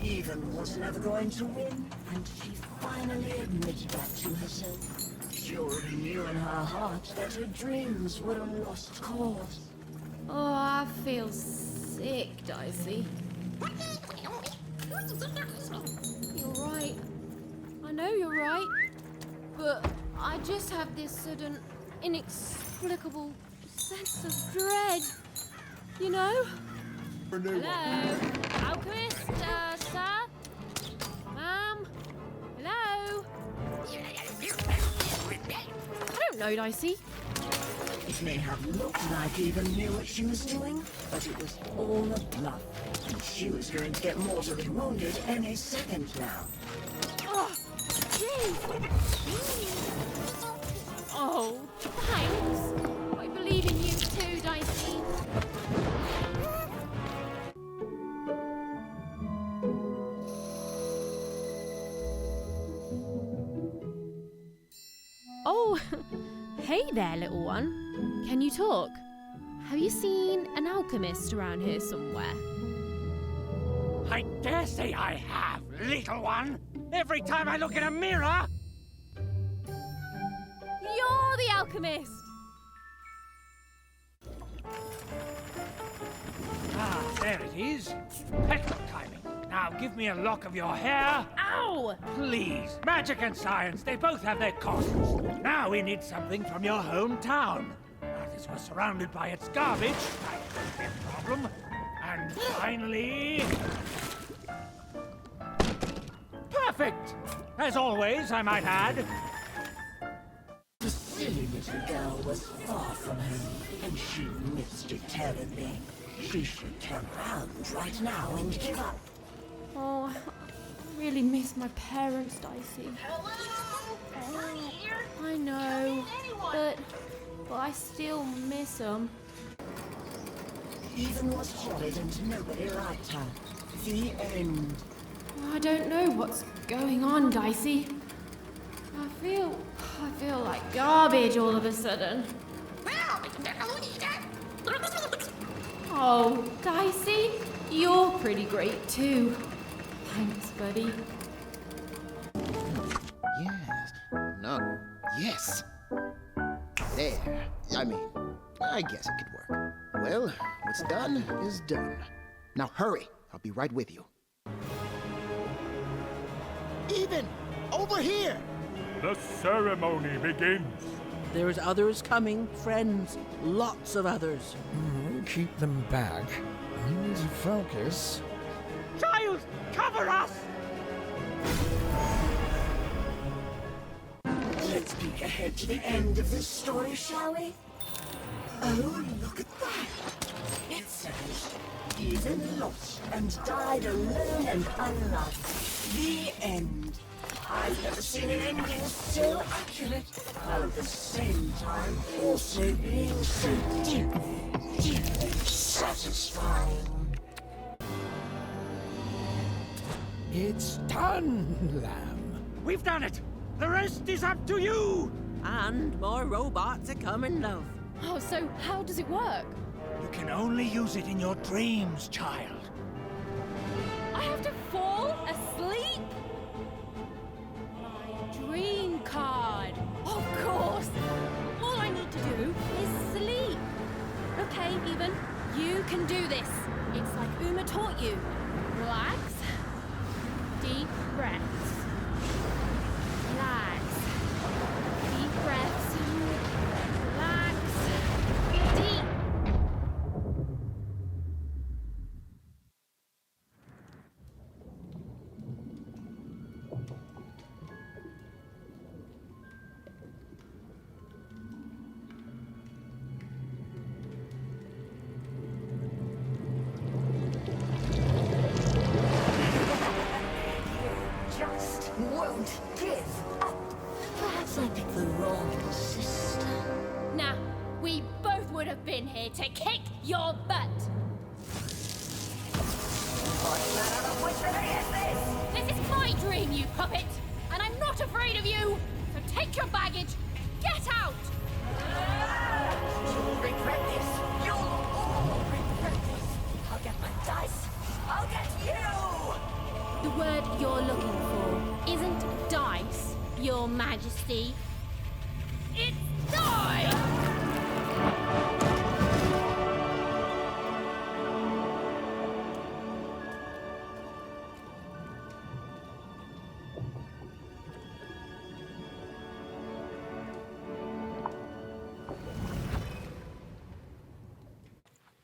Eden was never going to win, and she finally admitted that to herself. She already knew in her heart that her dreams were a lost cause.
Oh, I feel sick, Dicey. You're right. I know you're right. But I just have this sudden, inexplicable sense of dread. You know? Hello? Alchemist, sir? Ma'am? Hello? I don't know, Dicey.
It may have looked like Eden knew what she was doing, but it was all a bluff. And she was going to get mortally wounded any second now.
Oh, jeez. Oh, thanks. I believe in you too, Dicey. Oh, hey there, little one. Can you talk? Have you seen an alchemist around here somewhere?
I dare say I have, little one. Every time I look in a mirror...
You're the alchemist!
Ah, there it is. Perfect timing. Now give me a lock of your hair.
Ow!
Please. Magic and science, they both have their costs. Now we need something from your hometown. Now this was surrounded by its garbage. That could be a problem. And finally... Perfect! As always, I might add.
The silly little girl was far from home, and she missed it terribly. She should turn around right now and give up.
Oh, I really miss my parents, Dicey. I know, but I still miss them.
Eden was horrid and nobody liked her. The end.
I don't know what's going on, Dicey. I feel like garbage all of a sudden. Oh, Dicey, you're pretty great too. Thanks, buddy.
Yes. No. Yes. There. I mean, I guess it could work. Well, what's done is done. Now hurry. I'll be right with you. Eden! Over here!
The ceremony begins.
There's others coming, friends. Lots of others.
Keep them back. I need to focus.
Child, cover us!
Let's peek ahead to the end of this story, shall we? Oh, look at that! It's
seconds. He then lost and died alone and unloved. The end. I've never seen an ending so accurate, while at the same time also being so deeply satisfying.
It's done, Lamb.
We've done it! The rest is up to you!
And more robots are coming, love.
Oh, so how does it work?
You can only use it in your dreams, child.
I have to fall asleep? My dream card. Of course. All I need to do is sleep. Okay, Even, you can do this. It's like Uma taught you. Relax. Deep breaths. Relax. Deep breaths. Relax. Deep.
Just won't give up. Perhaps I picked the wrong sister.
Nah, we both would have been here to kick your butt. This is my dream, you puppet, and I'm not afraid of you. So take your baggage, get out.
You'll regret this. You'll all regret this. I'll get my dice. I'll get you.
The word you're looking for isn't dice, Your Majesty. It's die!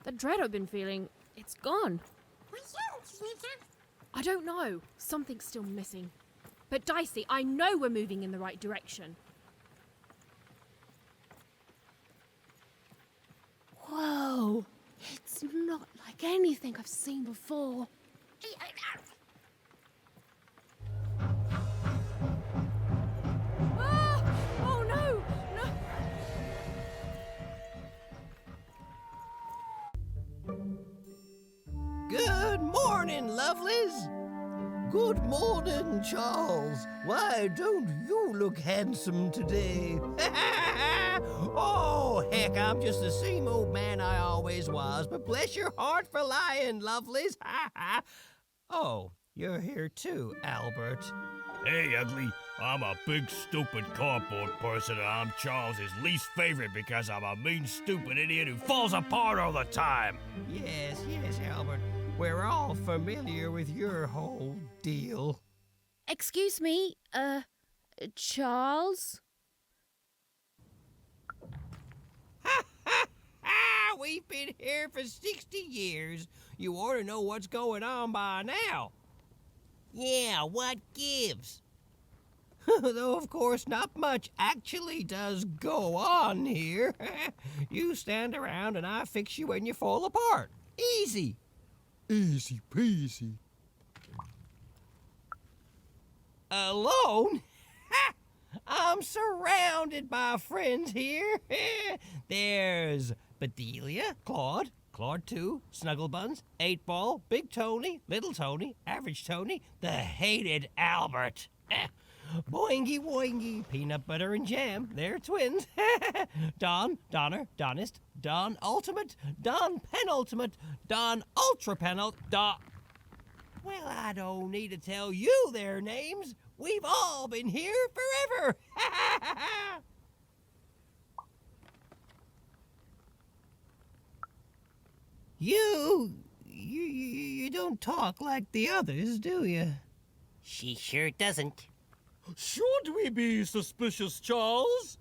The dread I've been feeling, it's gone. I don't know. Something's still missing. But Dicey, I know we're moving in the right direction. Whoa. It's not like anything I've seen before. Ah! Oh no! No!
Good morning, lovelies. Good morning, Charles. Why don't you look handsome today? Oh, heck, I'm just the same old man I always was, but bless your heart for lying, lovelies. Oh, you're here too, Albert.
Hey, ugly. I'm a big, stupid cardboard person, and I'm Charles's least favorite because I'm a mean, stupid idiot who falls apart all the time.
Yes, Albert. We're all familiar with your whole deal.
Excuse me, Charles?
We've been here for 60 years. You ought to know what's going on by now. Yeah, what gives? Though, of course, not much actually does go on here. You stand around and I fix you when you fall apart. Easy. Easy peasy. Alone? I'm surrounded by friends here. There's Bedelia, Claude 2, Snugglebuns, 8-Ball, Big Tony, Little Tony, Average Tony, the hated Albert. Boingy Woingy, Peanut Butter and Jam, they're twins. Don, Donner, Donist, Don Ultimate, Don Penultimate, Don Ultra Penult, Don... Well, I don't need to tell you their names. We've all been here forever. You don't talk like the others, do you? She sure doesn't.
Should we be suspicious, Charles?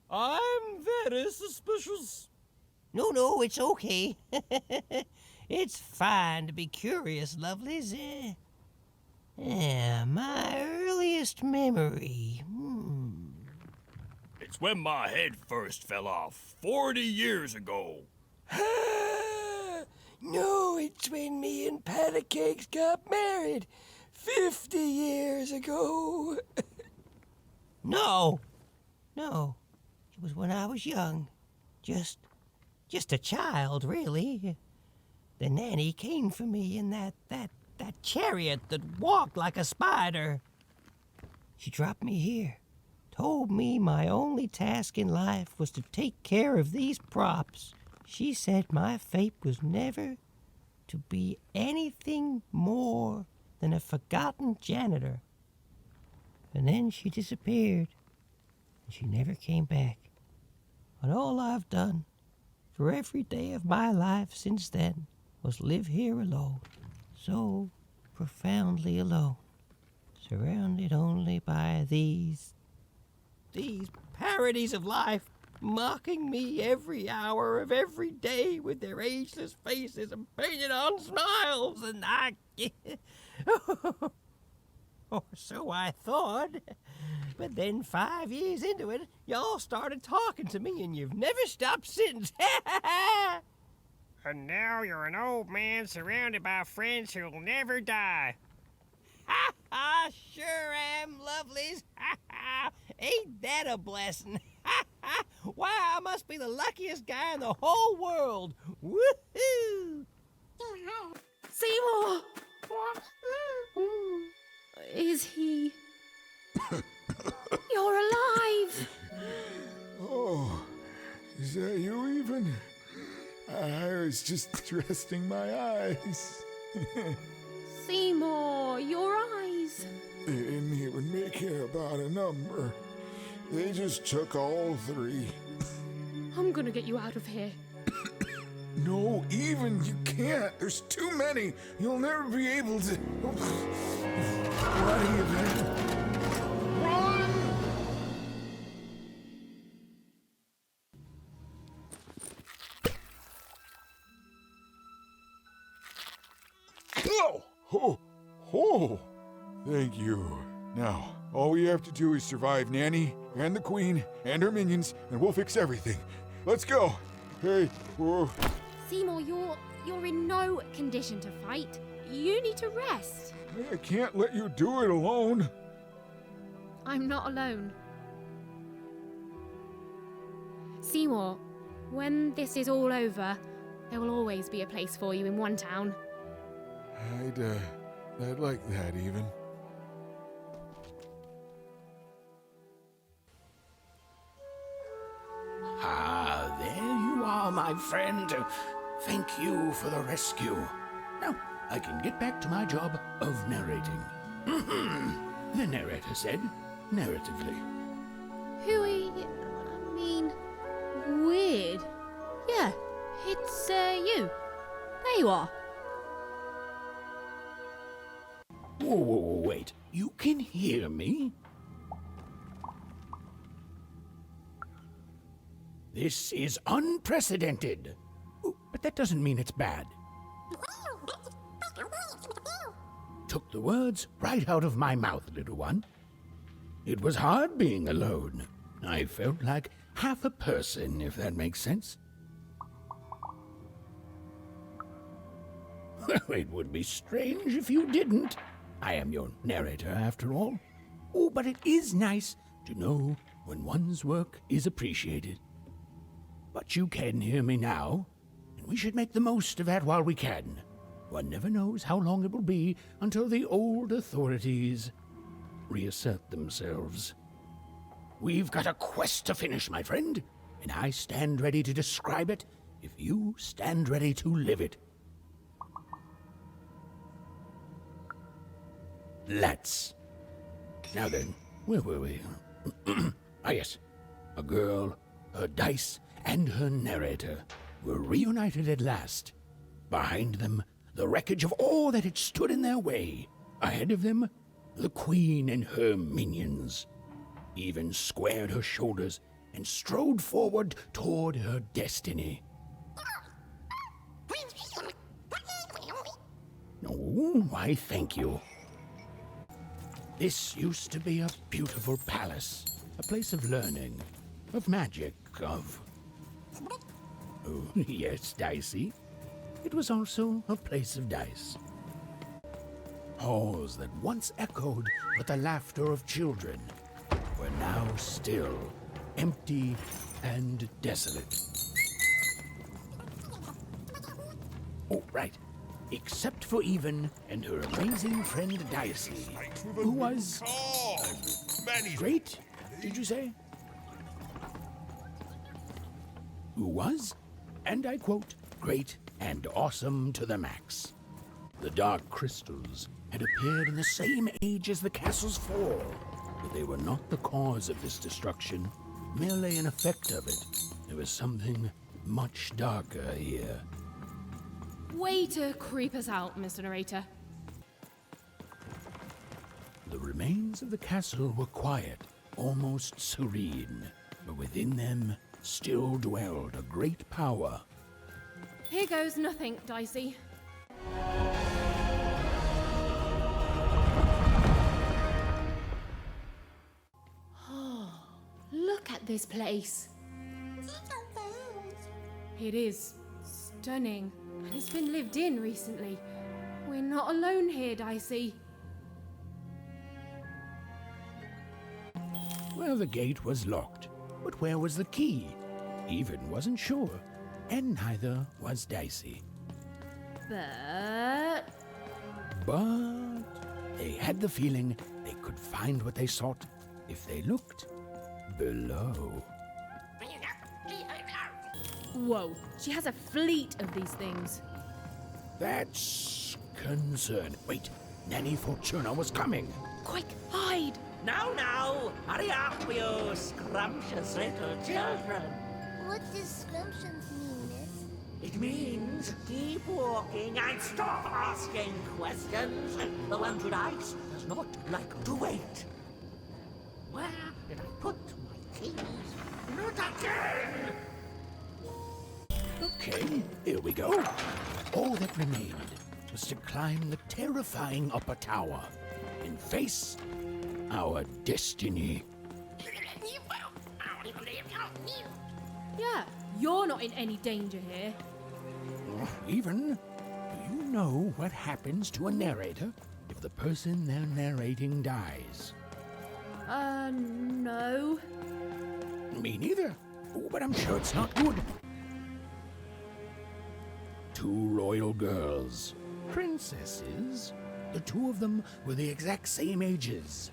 I'm very suspicious.
No, it's okay. It's fine to be curious, lovelies. My earliest memory.
It's when my head first fell off 40 years ago.
No, it's when me and Pat Cakes got married 50 years ago. No. It was when I was young. Just a child, really. The nanny came for me in that chariot that walked like a spider. She dropped me here, told me my only task in life was to take care of these props. She said my fate was never to be anything more than a forgotten janitor. And then she disappeared, and she never came back. And all I've done for every day of my life since then was live here alone, so profoundly alone, surrounded only by these parodies of life, mocking me every hour of every day with their ageless faces and painted on smiles, and or so I thought. But then 5 years into it, y'all started talking to me, and you've never stopped since.
And now you're an old man surrounded by friends who'll never die.
Ha ha! Sure am, lovelies. Ha ha! Ain't that a blessing? Ha ha! Why, I must be the luckiest guy in the whole world. Woohoo!
Seymour! Is he... You're alive!
Oh, is that you even? I was just resting my eyes.
Seymour, your eyes.
They didn't even make care about a number. They just took all 3.
I'm gonna get you out of here.
No, even you can't. There's too many. You'll never be able to. What are you doing? Run! Oh! Thank you. Now, all we have to do is survive Nanny and the Queen and her minions, and we'll fix everything. Let's go. Hey, whoa.
Seymour, you're in no condition to fight. You need to rest.
I can't let you do it alone.
I'm not alone. Seymour, when this is all over, there will always be a place for you in one town.
I'd like that even.
Ah, there you are, my friend. Thank you for the rescue. Now, I can get back to my job of narrating. The narrator said, narratively.
Weird. Yeah, it's you. There you are.
Whoa, wait. You can hear me? This is unprecedented. Ooh, but that doesn't mean it's bad. Took the words right out of my mouth, little one. It was hard being alone. I felt like half a person, if that makes sense. It would be strange if you didn't. I am your narrator, after all. Oh, but it is nice to know when one's work is appreciated. But you can hear me now, and we should make the most of that while we can. One never knows how long it will be until the old authorities reassert themselves. We've got a quest to finish, my friend, and I stand ready to describe it if you stand ready to live it. Let's. Now then, where were we? Yes. A girl, her dice, and her narrator were reunited at last. Behind them, the wreckage of all that had stood in their way. Ahead of them, the Queen and her minions. Even squared her shoulders and strode forward toward her destiny. Oh, why, thank you. This used to be a beautiful palace, a place of learning, of magic, of... Oh, yes, Dicey. it was also a place of dice. Halls that once echoed with the laughter of children were now still, empty, and desolate. Oh, right. Except for Even and her amazing friend Dicey, who was... great, did you say? Who was, and I quote, great and awesome to the max. The dark crystals had appeared in the same age as the castle's fall, but they were not the cause of this destruction, merely an effect of it. There was something much darker here.
Way to creep us out, Mr. Narrator.
The remains of the castle were quiet, almost serene, but within them still dwelled a great power.
Here goes nothing, Dicey. Look at this place. It is stunning, and it's been lived in recently. We're not alone here, Dicey.
Well, the gate was locked, but where was the key? Even wasn't sure, and neither was Dicey.
But
they had the feeling they could find what they sought if they looked below.
whoa, she has a fleet of these things.
That's concerning. Wait, Nanny Fortuna was coming.
Quick, hide!
Now, hurry up, you scrumptious little children.
What does scrumptions mean, miss?
It means keep walking and stop asking questions. The one who dies does not like to wait. Where did I put my keys? Not again!
Okay, here we go. All that remained was to climb the terrifying upper tower and face our destiny.
Yeah, you're not in any danger here.
Even, do you know what happens to a narrator if the person they're narrating dies?
No.
Me neither. Oh, but I'm sure it's not good. Two royal girls, princesses. The two of them were the exact same ages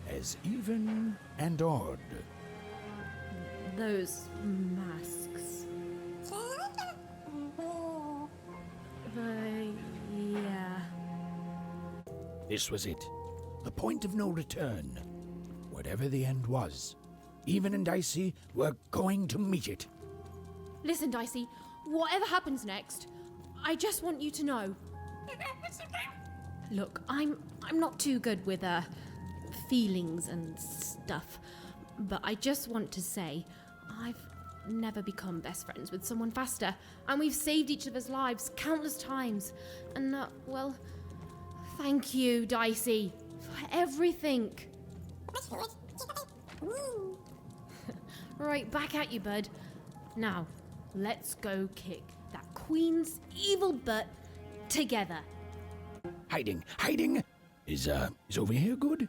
as Even and Odd.
Those masks. Yeah.
This was it. The point of no return. Whatever the end was, Even and Dicey were going to meet it.
Listen, Dicey, whatever happens next, I just want you to know. Look, I'm not too good with feelings and stuff, but I just want to say I've never become best friends with someone faster, and we've saved each other's lives countless times. And well, thank you, Dicey, for everything. Right, back at you, bud. Now, let's go kick that queen's evil butt together.
Hiding! Is over here good?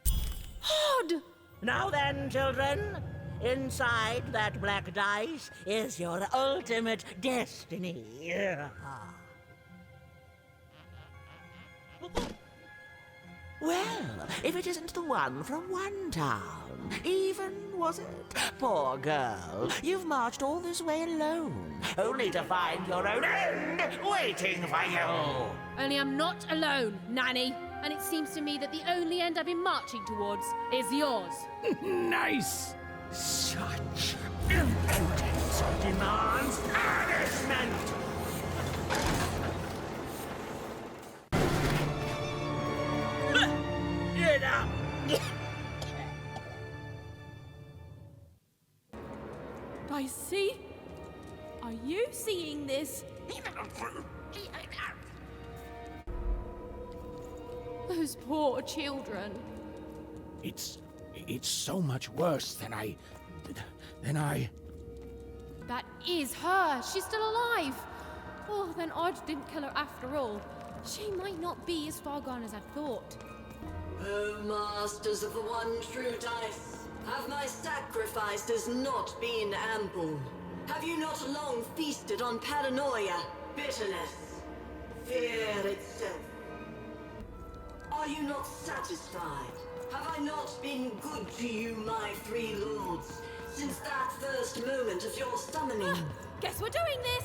Odd!
Now then, children, inside that black dice is your ultimate destiny. Well, if it isn't the one from one town, Even, was it? Poor girl, you've marched all this way alone, only to find your own end waiting for you.
Only I'm not alone, Nanny. And it seems to me that the only end I've been marching towards is yours.
Nice!
Such impudence demands punishment! Get up!
Dicey? Are you seeing this? Those poor children.
It's so much worse than I...
That is her. She's still alive. Oh, then Odd didn't kill her after all. She might not be as far gone as I thought.
O masters of the one true dice, have my sacrifices not been ample? Have you not long feasted on paranoia, bitterness, fear itself? Are you not satisfied? Have I not been good to you, my three lords, since that first moment of your summoning?
Guess we're doing this!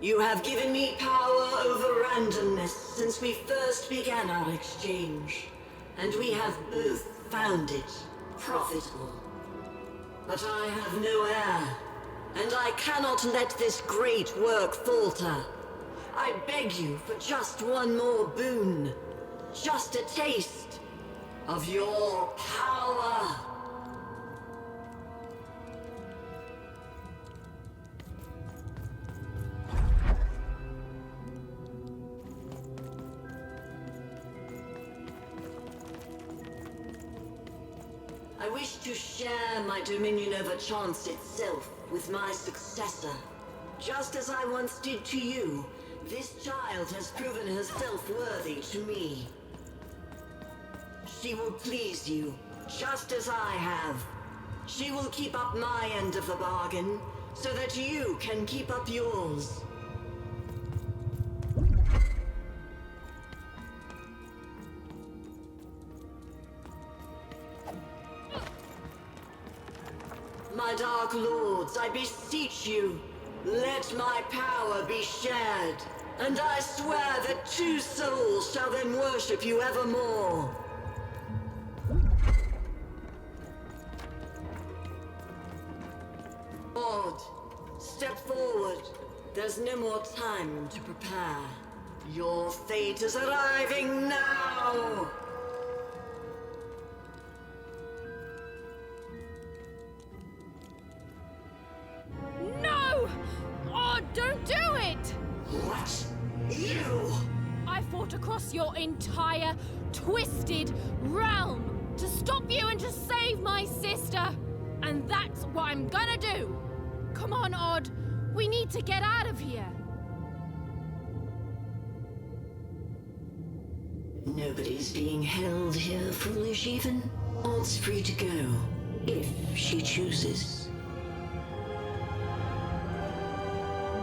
You have given me power over randomness since we first began our exchange, and we have both found it profitable. But I have no heir, and I cannot let this great work falter. I beg you for just one more boon, just a taste of your power. I wish to share my dominion over chance itself with my successor. Just as I once did to you, this child has proven herself worthy to me. She will please you, just as I have. She will keep up my end of the bargain, so that you can keep up yours. My dark lords, I beseech you, let my power be shared, and I swear that two souls shall then worship you evermore. Lord, step forward. There's no more time to prepare. Your fate is arriving now!
No! Oh, don't do it!
What? You?
I fought across your entire twisted realm to stop you and to save my sister. And that's what I'm gonna do. Come on, Odd. We need to get out of here.
Nobody's being held here foolish even. Odd's free to go, if she chooses.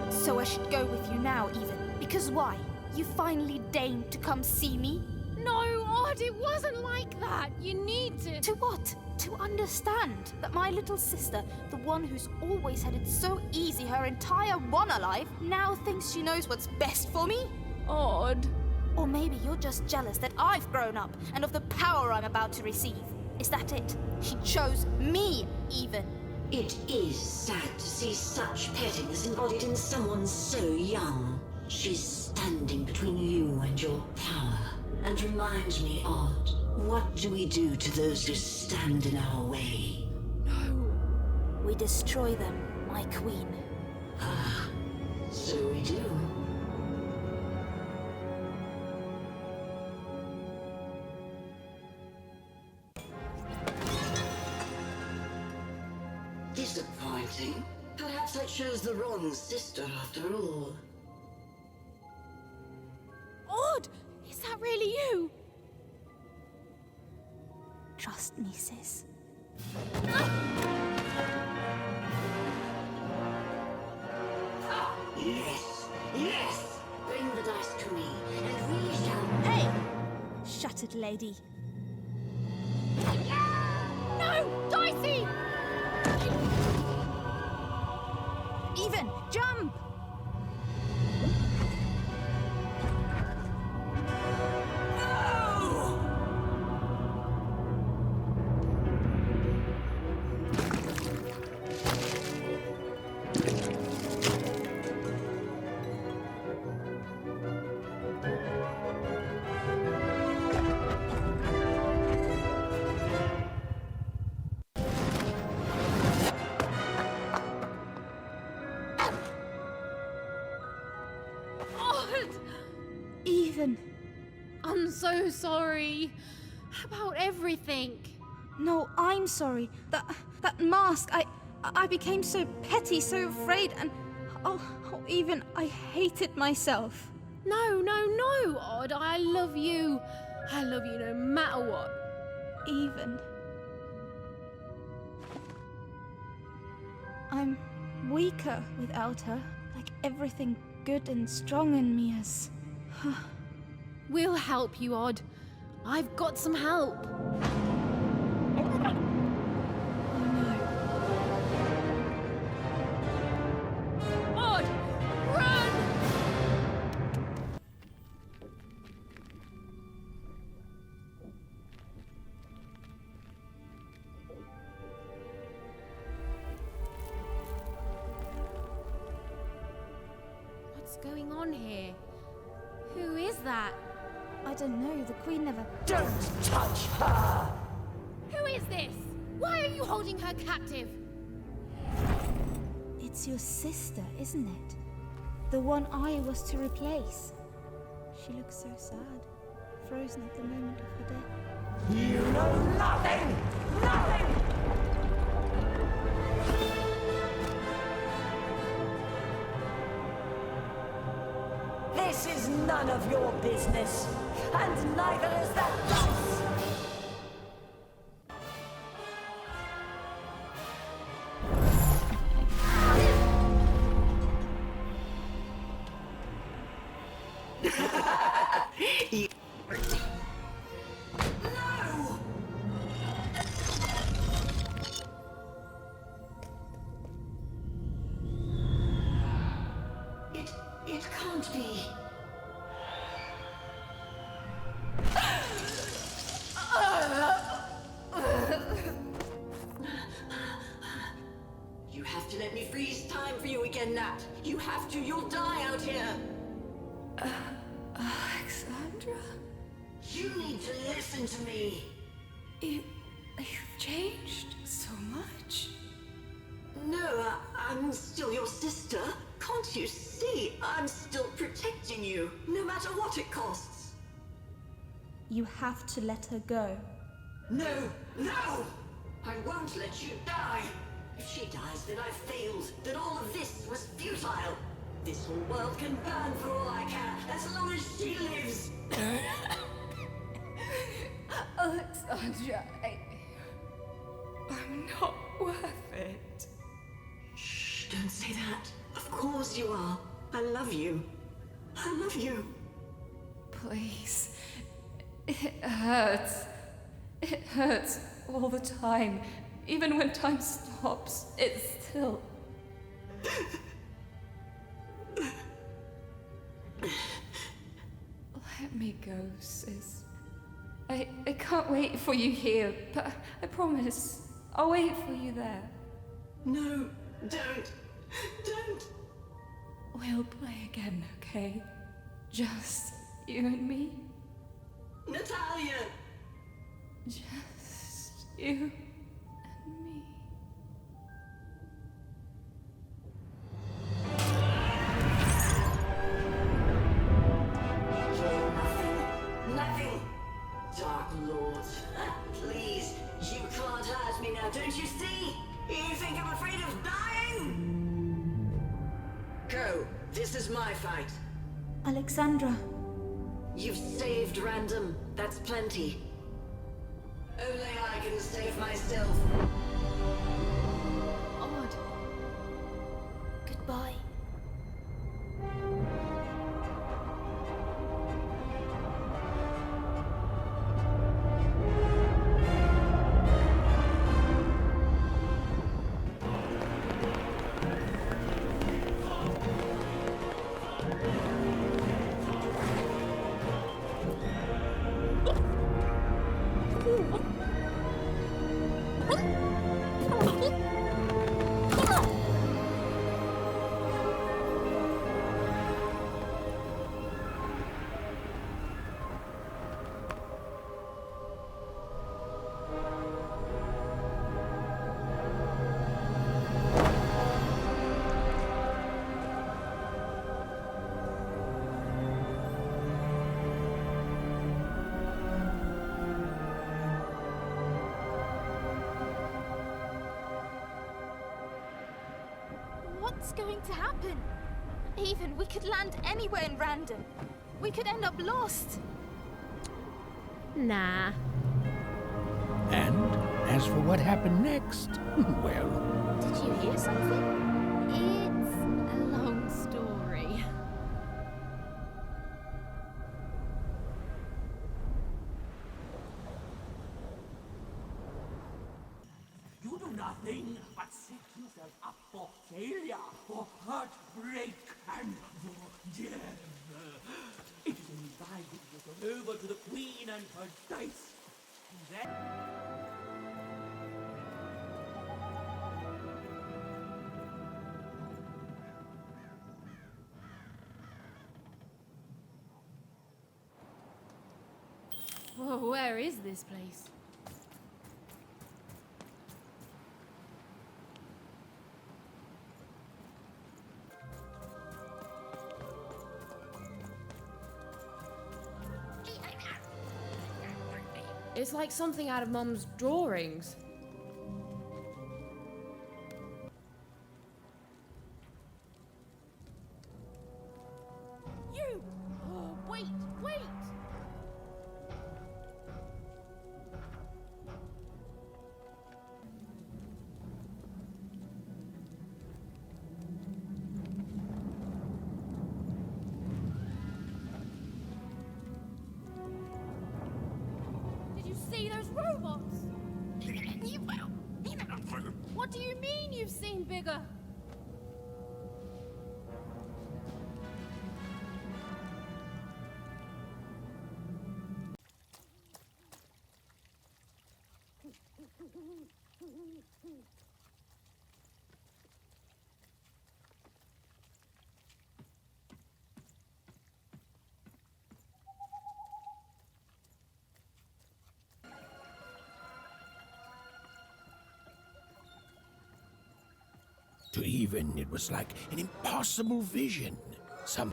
So I should go with you now, even. Because why? You finally deigned to come see me?
No, Odd, it wasn't like that. You need to...
To what? To understand that my little sister, the one who's always had it so easy her entire run alive, now thinks she knows what's best for me?
Odd.
Or maybe you're just jealous that I've grown up and of the power I'm about to receive. Is that it? She chose me, even.
It is sad to see such pettiness embodied in someone so young. She's standing between you and your power, and reminds me, Odd, what do we do to those who stand in our way?
No.
We destroy them, my queen.
Ah, so we do. Disappointing. Perhaps I chose the wrong sister after all.
Odd! Is that really you?
Trust me, sis.
Yes, yes! Bring the dice to me, and we shall...
Hey! Shattered lady.
No! Dicey!
Even! Jump!
I'm so sorry about everything.
No, I'm sorry. That mask, I became so petty, so afraid, and even I hated myself.
No, Odd. I love you. I love you no matter what.
Even. I'm weaker without her, like everything good and strong in me is.
We'll help you, Odd. I've got some help. Odd, run! What's going on here? Who is that?
I don't know, the Queen never...
Don't touch her!
Who is this? Why are you holding her captive?
It's your sister, isn't it? The one I was to replace. She looks so sad, frozen at the moment of her death.
You know nothing! Nothing! This is none of your business, and neither is that dice!
It can't be. You have to let me freeze time for you again, Nat. You have to. You'll die out here.
Alexandra?
You need to listen to me.
You've changed so much.
No, I'm still your sister. Can't you see? I'm still protecting you, no matter what it costs.
You have to let her go.
No! No! I won't let you die! If she dies, then I've failed. Then all of this was futile. This whole world can burn for all I care, as long as she lives!
Alexandra, I'm not worth it.
Shh, don't say that. Of course you are. I love you. I love you.
Please. It hurts. It hurts all the time. Even when time stops, it's still... Let me go, sis. I can't wait for you here, but I promise I'll wait for you there.
No, don't. Don't.
We'll play again, okay? Just you and me.
Natalia!
Just you and me.
Nothing. Dark Lord. Please, you can't hurt me now, don't you see? You think I'm afraid of dying? Go. This is my fight.
Alexandra.
You've saved Random. That's plenty. Only I can save myself.
Odd. Goodbye.
What's going to happen? Even we could land anywhere in random. We could end up lost.
Nah.
And as for what happened next, well...
Did you hear something?
It's a long story.
You do nothing but set yourself up for failure, for heartbreak, and for death. It is only by giving yourself over to the Queen and her dice. Then...
Whoa, where is this place? It's like something out of Mum's drawings.
You! Oh, wait, wait! Did you see those robots? What do you mean you've seen bigger?
To even, it was like an impossible vision. Some...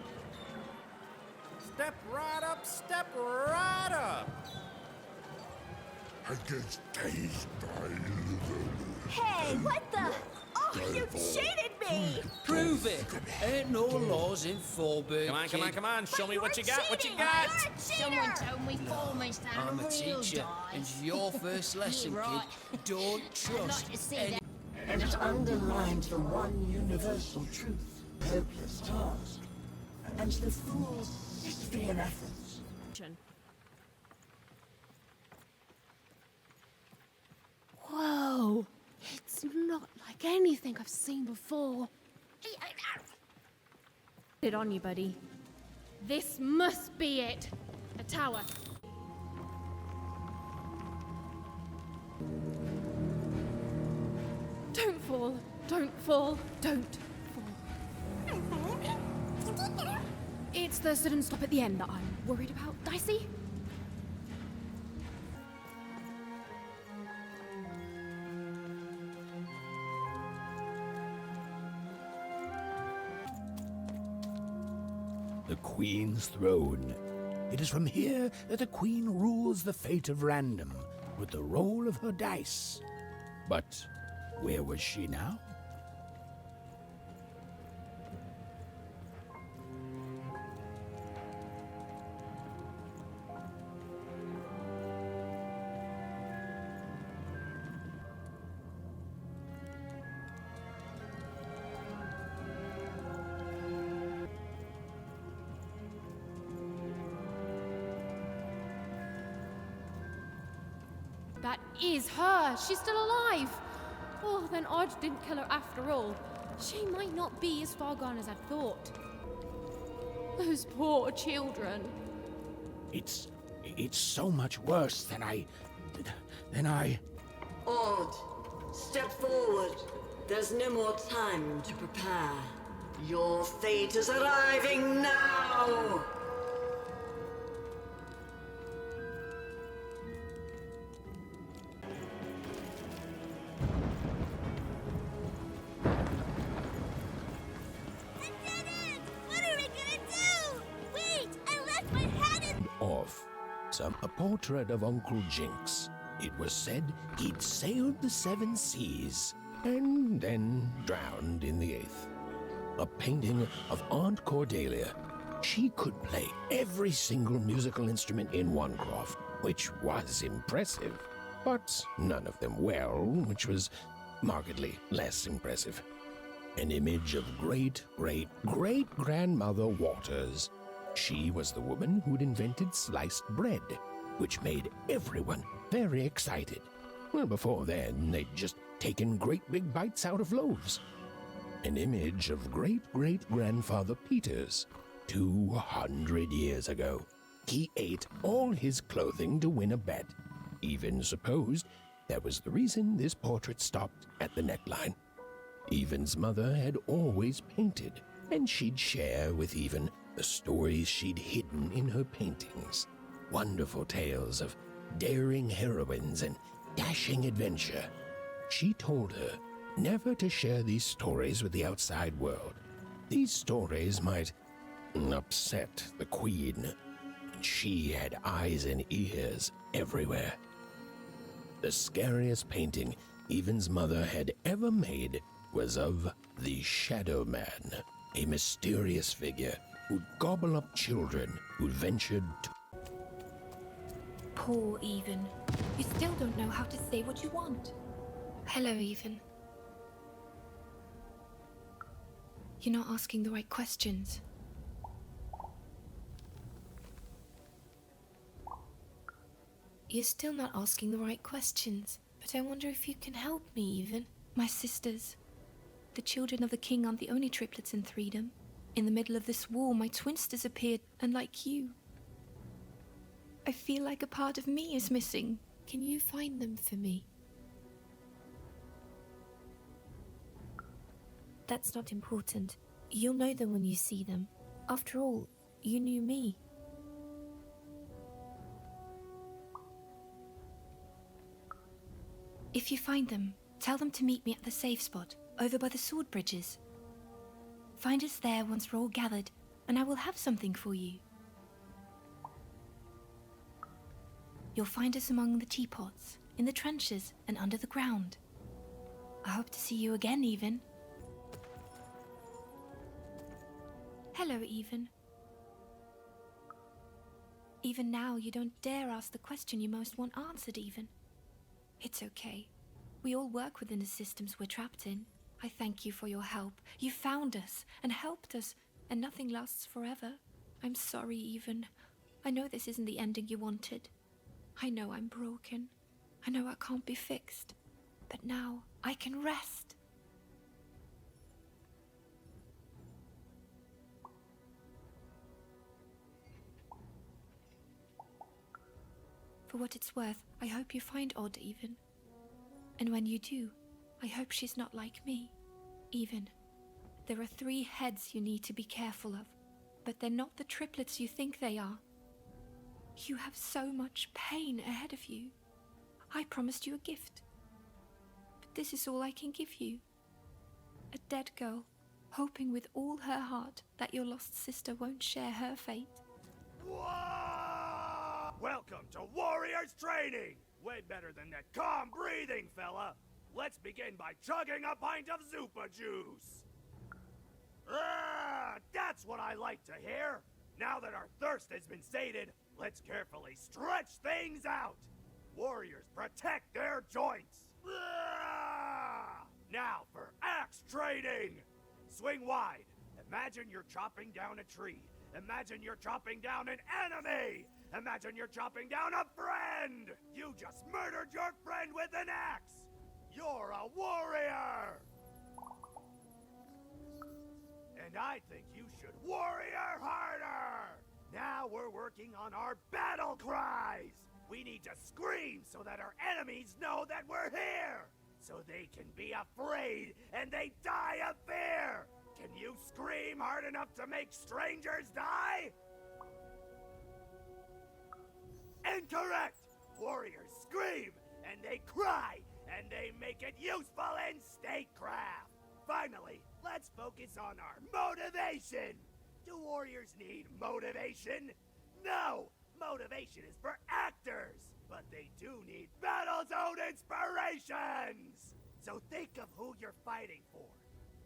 Step right up, step right up!
I get tased by
Hey, what the? Oh, you cheated me!
Prove it! Ain't no laws in Fallbird. Come on, show me what you got, what you got!
Someone told me foreman stand
I'm
a
a
real
teacher, and
dice.
your first lesson,
You're right.
kid. Don't
I'd like
trust
to see
any...
that.
And it underlines the one universal truth, hopeless task, and the fool's vain efforts.
Whoa! It's not like anything I've seen before. Get on you, buddy. This must be it. A tower. Don't fall. Don't fall. Don't fall. It's the sudden stop at the end that I'm worried about, Dicey.
The Queen's throne. It is from here that the Queen rules the fate of random with the roll of her dice. But where was she now?
That is her. She's still alive. Oh, then Odd didn't kill her after all. She might not be as far gone as I thought. Those poor children.
It's so much worse than I...
Odd, step forward. There's no more time to prepare. Your fate is arriving now!
A portrait of Uncle Jinx. It was said he'd sailed the 7 seas and then drowned in the 8th. a painting of Aunt Cordelia. She could play every single musical instrument in one croft, which was impressive, but none of them well, which was markedly less impressive. An image of great-great-great-grandmother Waters. She was the woman who'd invented sliced bread, which made everyone very excited. Well, before then, they'd just taken great big bites out of loaves. An image of great-great-grandfather Peters. 200 years ago, he ate all his clothing to win a bet. Even supposed that was the reason this portrait stopped at the neckline. Even's mother had always painted, and she'd share with Even the stories she'd hidden in her paintings. Wonderful tales of daring heroines and dashing adventure. She told her never to share these stories with the outside world. These stories might upset the Queen, and she had eyes and ears everywhere. The scariest painting Even's mother had ever made was of the Shadow Man, a mysterious figure who'd gobble up children who'd ventured to...
Poor Even. You still don't know how to say what you want. Hello, Even. You're not asking the right questions. You're still not asking the right questions, but I wonder if you can help me, Even. My sisters. The children of the king aren't the only triplets in Threedom. In the middle of this war, my twins disappeared, unlike you. I feel like a part of me is missing. Can you find them for me? That's not important. You'll know them when you see them. After all, you knew me. If you find them, tell them to meet me at the safe spot, over by the sword bridges. Find us there once we're all gathered, and I will have something for you. You'll find us among the teapots, in the trenches, and under the ground. I hope to see you again, Even. Hello, Even. Even now, you don't dare ask the question you most want answered, Even. It's okay. We all work within the systems we're trapped in. I thank you for your help. You found us and helped us, and nothing lasts forever. I'm sorry, Even. I know this isn't the ending you wanted. I know I'm broken. I know I can't be fixed. But now I can rest. For what it's worth, I hope you find Odd, Even. And when you do, I hope she's not like me. Even. There are 3 heads you need to be careful of, but they're not the triplets you think they are. You have so much pain ahead of you. I promised you a gift. But this is all I can give you. A dead girl, hoping with all her heart that your lost sister won't share her fate.
Welcome to Warriors Training! Way better than that calm breathing, fella! Let's begin by chugging a pint of Zupa juice! That's what I like to hear! Now that our thirst has been sated, let's carefully stretch things out! Warriors protect their joints! Now for axe training! Swing wide. Imagine you're chopping down a tree. Imagine you're chopping down an enemy! Imagine you're chopping down a friend! You just murdered your friend with an axe! You're a warrior! And I think you should warrior harder! Now we're working on our battle cries! We need to scream so that our enemies know that we're here! So they can be afraid and they die of fear! Can you scream hard enough to make strangers die? Incorrect! Warriors scream, and they cry, and they make it useful in statecraft! Finally, let's focus on our motivation! Do warriors need motivation? No! Motivation is for actors! But they do need battle zone inspirations! So think of who you're fighting for.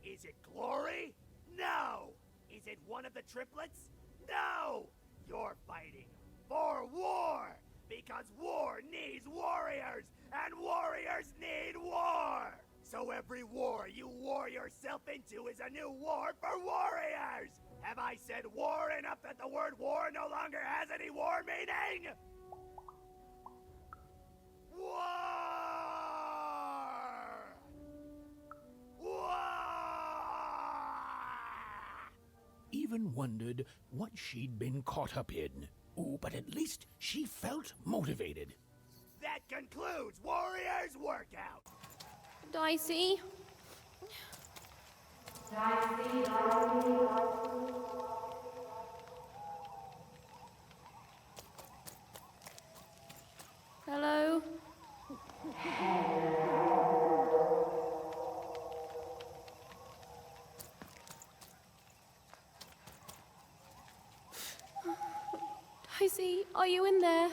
Is it glory?
No! Is it one of the triplets? No! You're fighting for war! Because war needs warriors, and warriors need war! So every war you war yourself into is a new war for warriors! Have I said war enough that the word war no longer has any war meaning? War! War!
Even wondered what she'd been caught up in. Ooh, but at least she felt motivated.
That concludes Warriors Workout!
Dicey? Hello? Dicey, are you in there?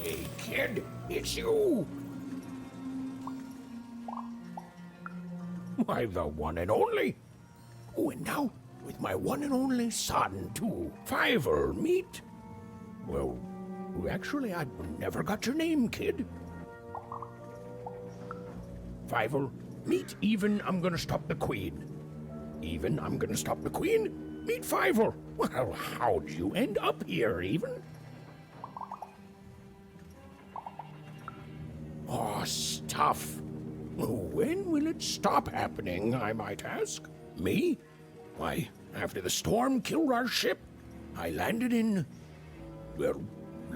Hey, kid, it's you! Why, the one and only. Oh, and now, with my one and only son, too. Fiver, meet. Well, actually, I never got your name, kid. Fiver, meet Even, I'm gonna stop the Queen. Even, I'm gonna stop the Queen. Meet Fiver. Well, how'd you end up here, Even? Oh, stuff. When will it stop happening, I might ask? Me? Why, after the storm killed our ship, I landed in... well,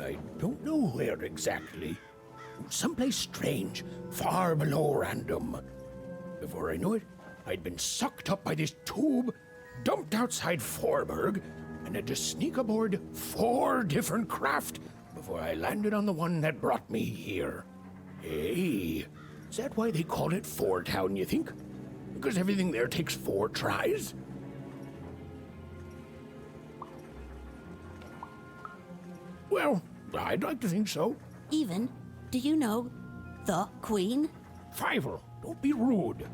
I don't know where exactly. Someplace strange, far below random. Before I knew it, I'd been sucked up by this tube, dumped outside Forberg, and had to sneak aboard 4 different craft before I landed on the one that brought me here. Hey, is that why they call it Four Town, you think? Because everything there takes 4 tries? Well, I'd like to think so.
Even, do you know the Queen?
Fiver, don't be rude.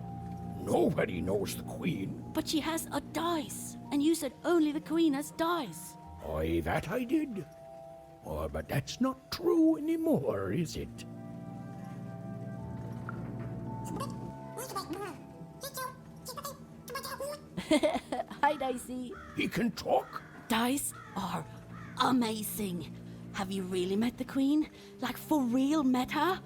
Nobody knows the Queen.
But she has a dice, and you said only the Queen has dice.
Aye, that I did. Oh, but that's not true anymore, is it?
Hi, Dicey.
He can talk?
Dice are amazing. Have you really met the Queen? Like, for real met her?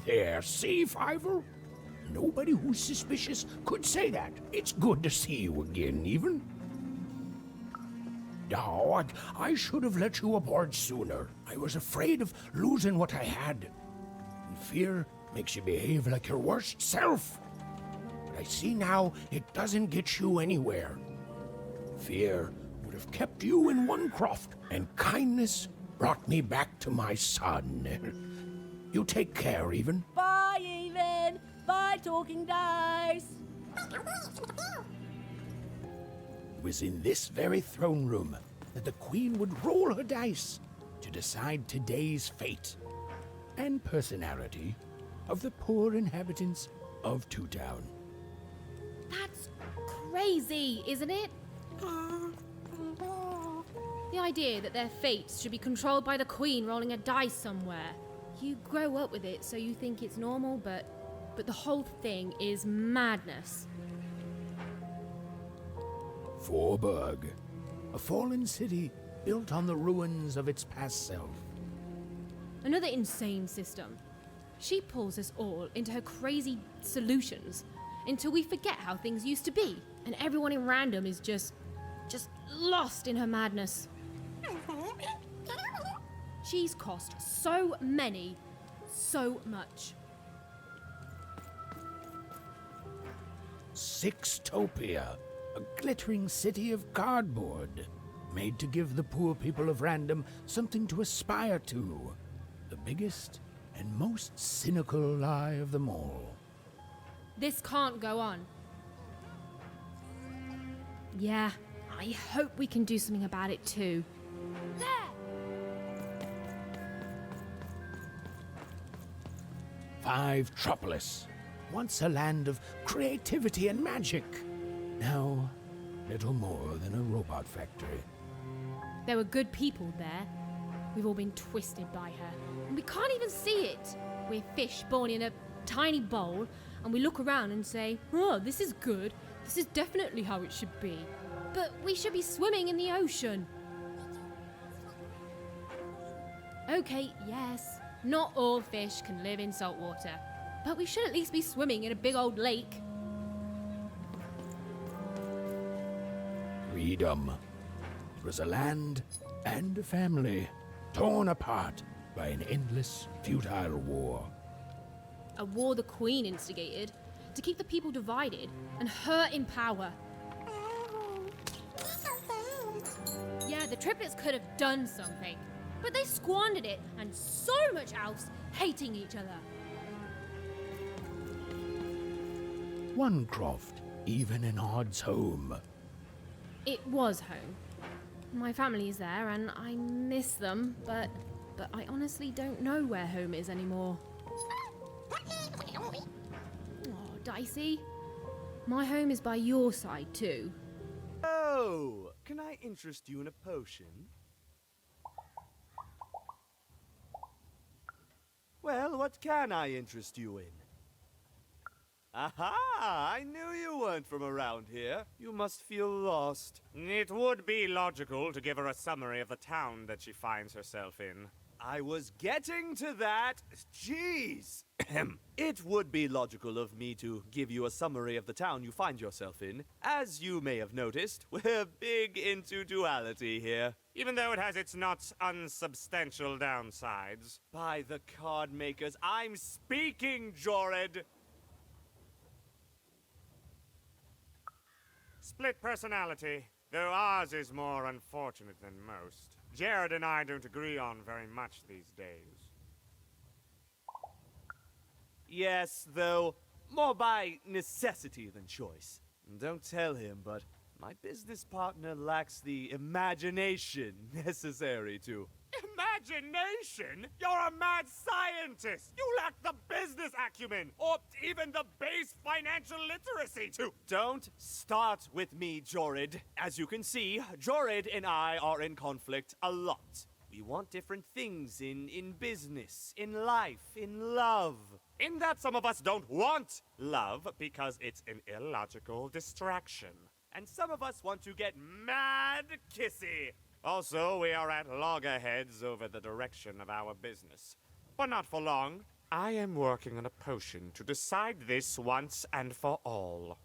There, see, Fiver? Nobody who's suspicious could say that. It's good to see you again, Even. Oh, I should have let you aboard sooner. I was afraid of losing what I had. And fear makes you behave like your worst self. But I see now it doesn't get you anywhere. Fear would have kept you in one croft, and kindness brought me back to my son. You take care, Even.
Bye, Even. Bye, talking dice.
It was in this very throne room that the Queen would roll her dice to decide today's fate and personality of the poor inhabitants of Two Town.
That's crazy, isn't it? The idea that their fates should be controlled by the Queen rolling a dice somewhere. You grow up with it, so you think it's normal, but the whole thing is madness.
Forberg, a fallen city built on the ruins of its past self.
Another insane system. She pulls us all into her crazy solutions until we forget how things used to be, and everyone in random is just lost in her madness. She's cost so much.
Sixtopia, a glittering city of cardboard, made to give the poor people of Random something to aspire to. The biggest and most cynical lie of them all.
This can't go on. Yeah, I hope we can do something about it too.
Five Tropolis, once a land of creativity and magic. Now, little more than a robot factory.
There were good people there. We've all been twisted by her, and we can't even see it. We're fish born in a tiny bowl, and we look around and say, oh, this is good. This is definitely how it should be. But we should be swimming in the ocean. Okay, yes, not all fish can live in salt water, but we should at least be swimming in a big old lake.
Freedom. It was a land and a family torn apart by an endless, futile war.
A war the Queen instigated to keep the people divided and her in power. Yeah, the triplets could have done something, but they squandered it, and so much else hating each other.
One Croft, even in Odd's home.
It was home. My family's there and I miss them, but I honestly don't know where home is anymore. Oh, Dicey. My home is by your side too.
Oh, can I interest you in a potion? Well, what can I interest you in? Aha! I knew you weren't from around here. You must feel lost.
It would be logical to give her a summary of the town that she finds herself in.
I was getting to that. Jeez! It would be logical of me to give you a summary of the town you find yourself in. As you may have noticed, we're big into duality here.
Even though it has its not unsubstantial downsides.
By the card makers, I'm speaking, Jorid!
Split personality, though ours is more unfortunate than most. Jared and I don't agree on very much these days.
Yes, though, more by necessity than choice. Don't tell him, but my business partner lacks the imagination necessary to...
Imagination? You're a mad scientist! You lack the business acumen, or even the base financial literacy to...
Don't start with me, Jorid. As you can see, Jorid and I are in conflict a lot. We want different things in business, in life, in love.
In that some of us don't want love because it's an illogical distraction.
And some of us want to get mad kissy.
Also, we are at loggerheads over the direction of our business. But not for long. I am working on a potion to decide this once and for all.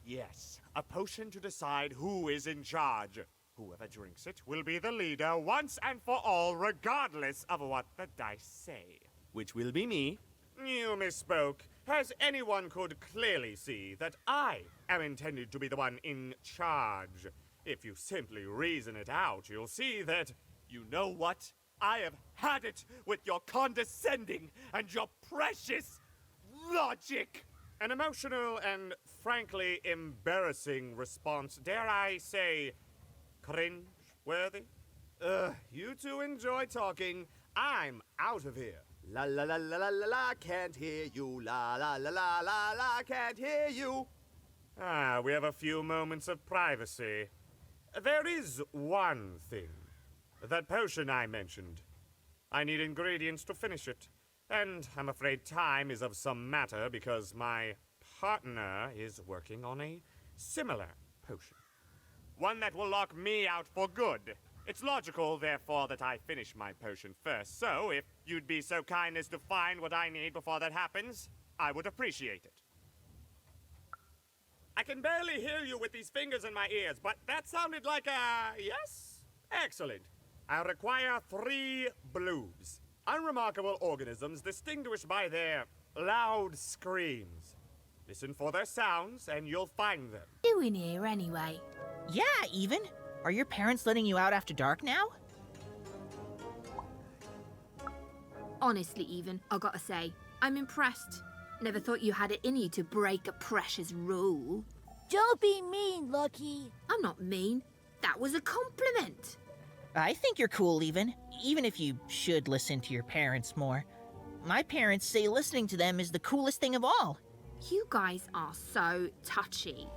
Yes, a potion to decide who is in charge. Whoever drinks it will be the leader once and for all, regardless of what the dice say.
Which will be me.
You misspoke, as anyone could clearly see that I am intended to be the one in charge. If you simply reason it out, you'll see that...
You know what? I have had it with your condescending and your precious logic.
An emotional and frankly embarrassing response, dare I say, cringe-worthy?
You two enjoy talking. I'm out of here. La la la la la la la, can't hear you. La la la la la la, can't hear you.
Ah, we have a few moments of privacy. There is one thing. That potion I mentioned. I need ingredients to finish it. And I'm afraid time is of some matter because my partner is working on a similar potion. One that will lock me out for good. It's logical, therefore, that I finish my potion first. So, if you'd be so kind as to find what I need before that happens, I would appreciate it. I can barely hear you with these fingers in my ears, but that sounded like a yes? Excellent. I require 3 blues. Unremarkable organisms distinguished by their loud screams. Listen for their sounds and you'll find them.
Doing here anyway?
Yeah, Even. Are your parents letting you out after dark now?
Honestly, Even, I gotta say, I'm impressed. Never thought you had it in you to break a precious rule.
Don't be mean, Lucky.
I'm not mean. That was a compliment.
I think you're cool, even if you should listen to your parents more. My parents say listening to them is the coolest thing of all.
You guys are so touchy.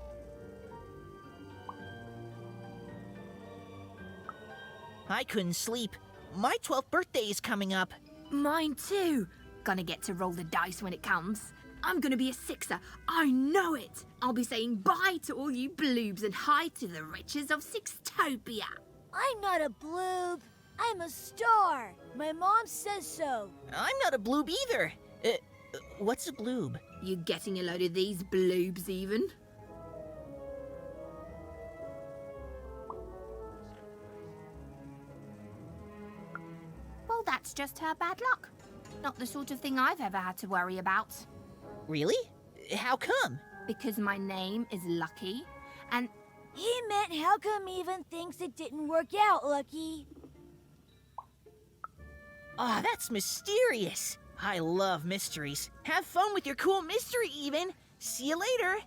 I couldn't sleep. My 12th birthday is coming up.
Mine too. Gonna get to roll the dice when it comes. I'm gonna be a sixer. I know it. I'll be saying bye to all you bloobs and hi to the riches of Sixtopia.
I'm not a bloob. I'm a star. My mom says so.
I'm not a bloob either. What's a bloob?
You getting a load of these bloobs even? Well, that's just her bad luck. Not the sort of thing I've ever had to worry about.
Really? How come?
Because my name is Lucky, and...
He meant how come Even thinks it didn't work out, Lucky?
Ah, that's mysterious. I love mysteries. Have fun with your cool mystery, Even. See you later.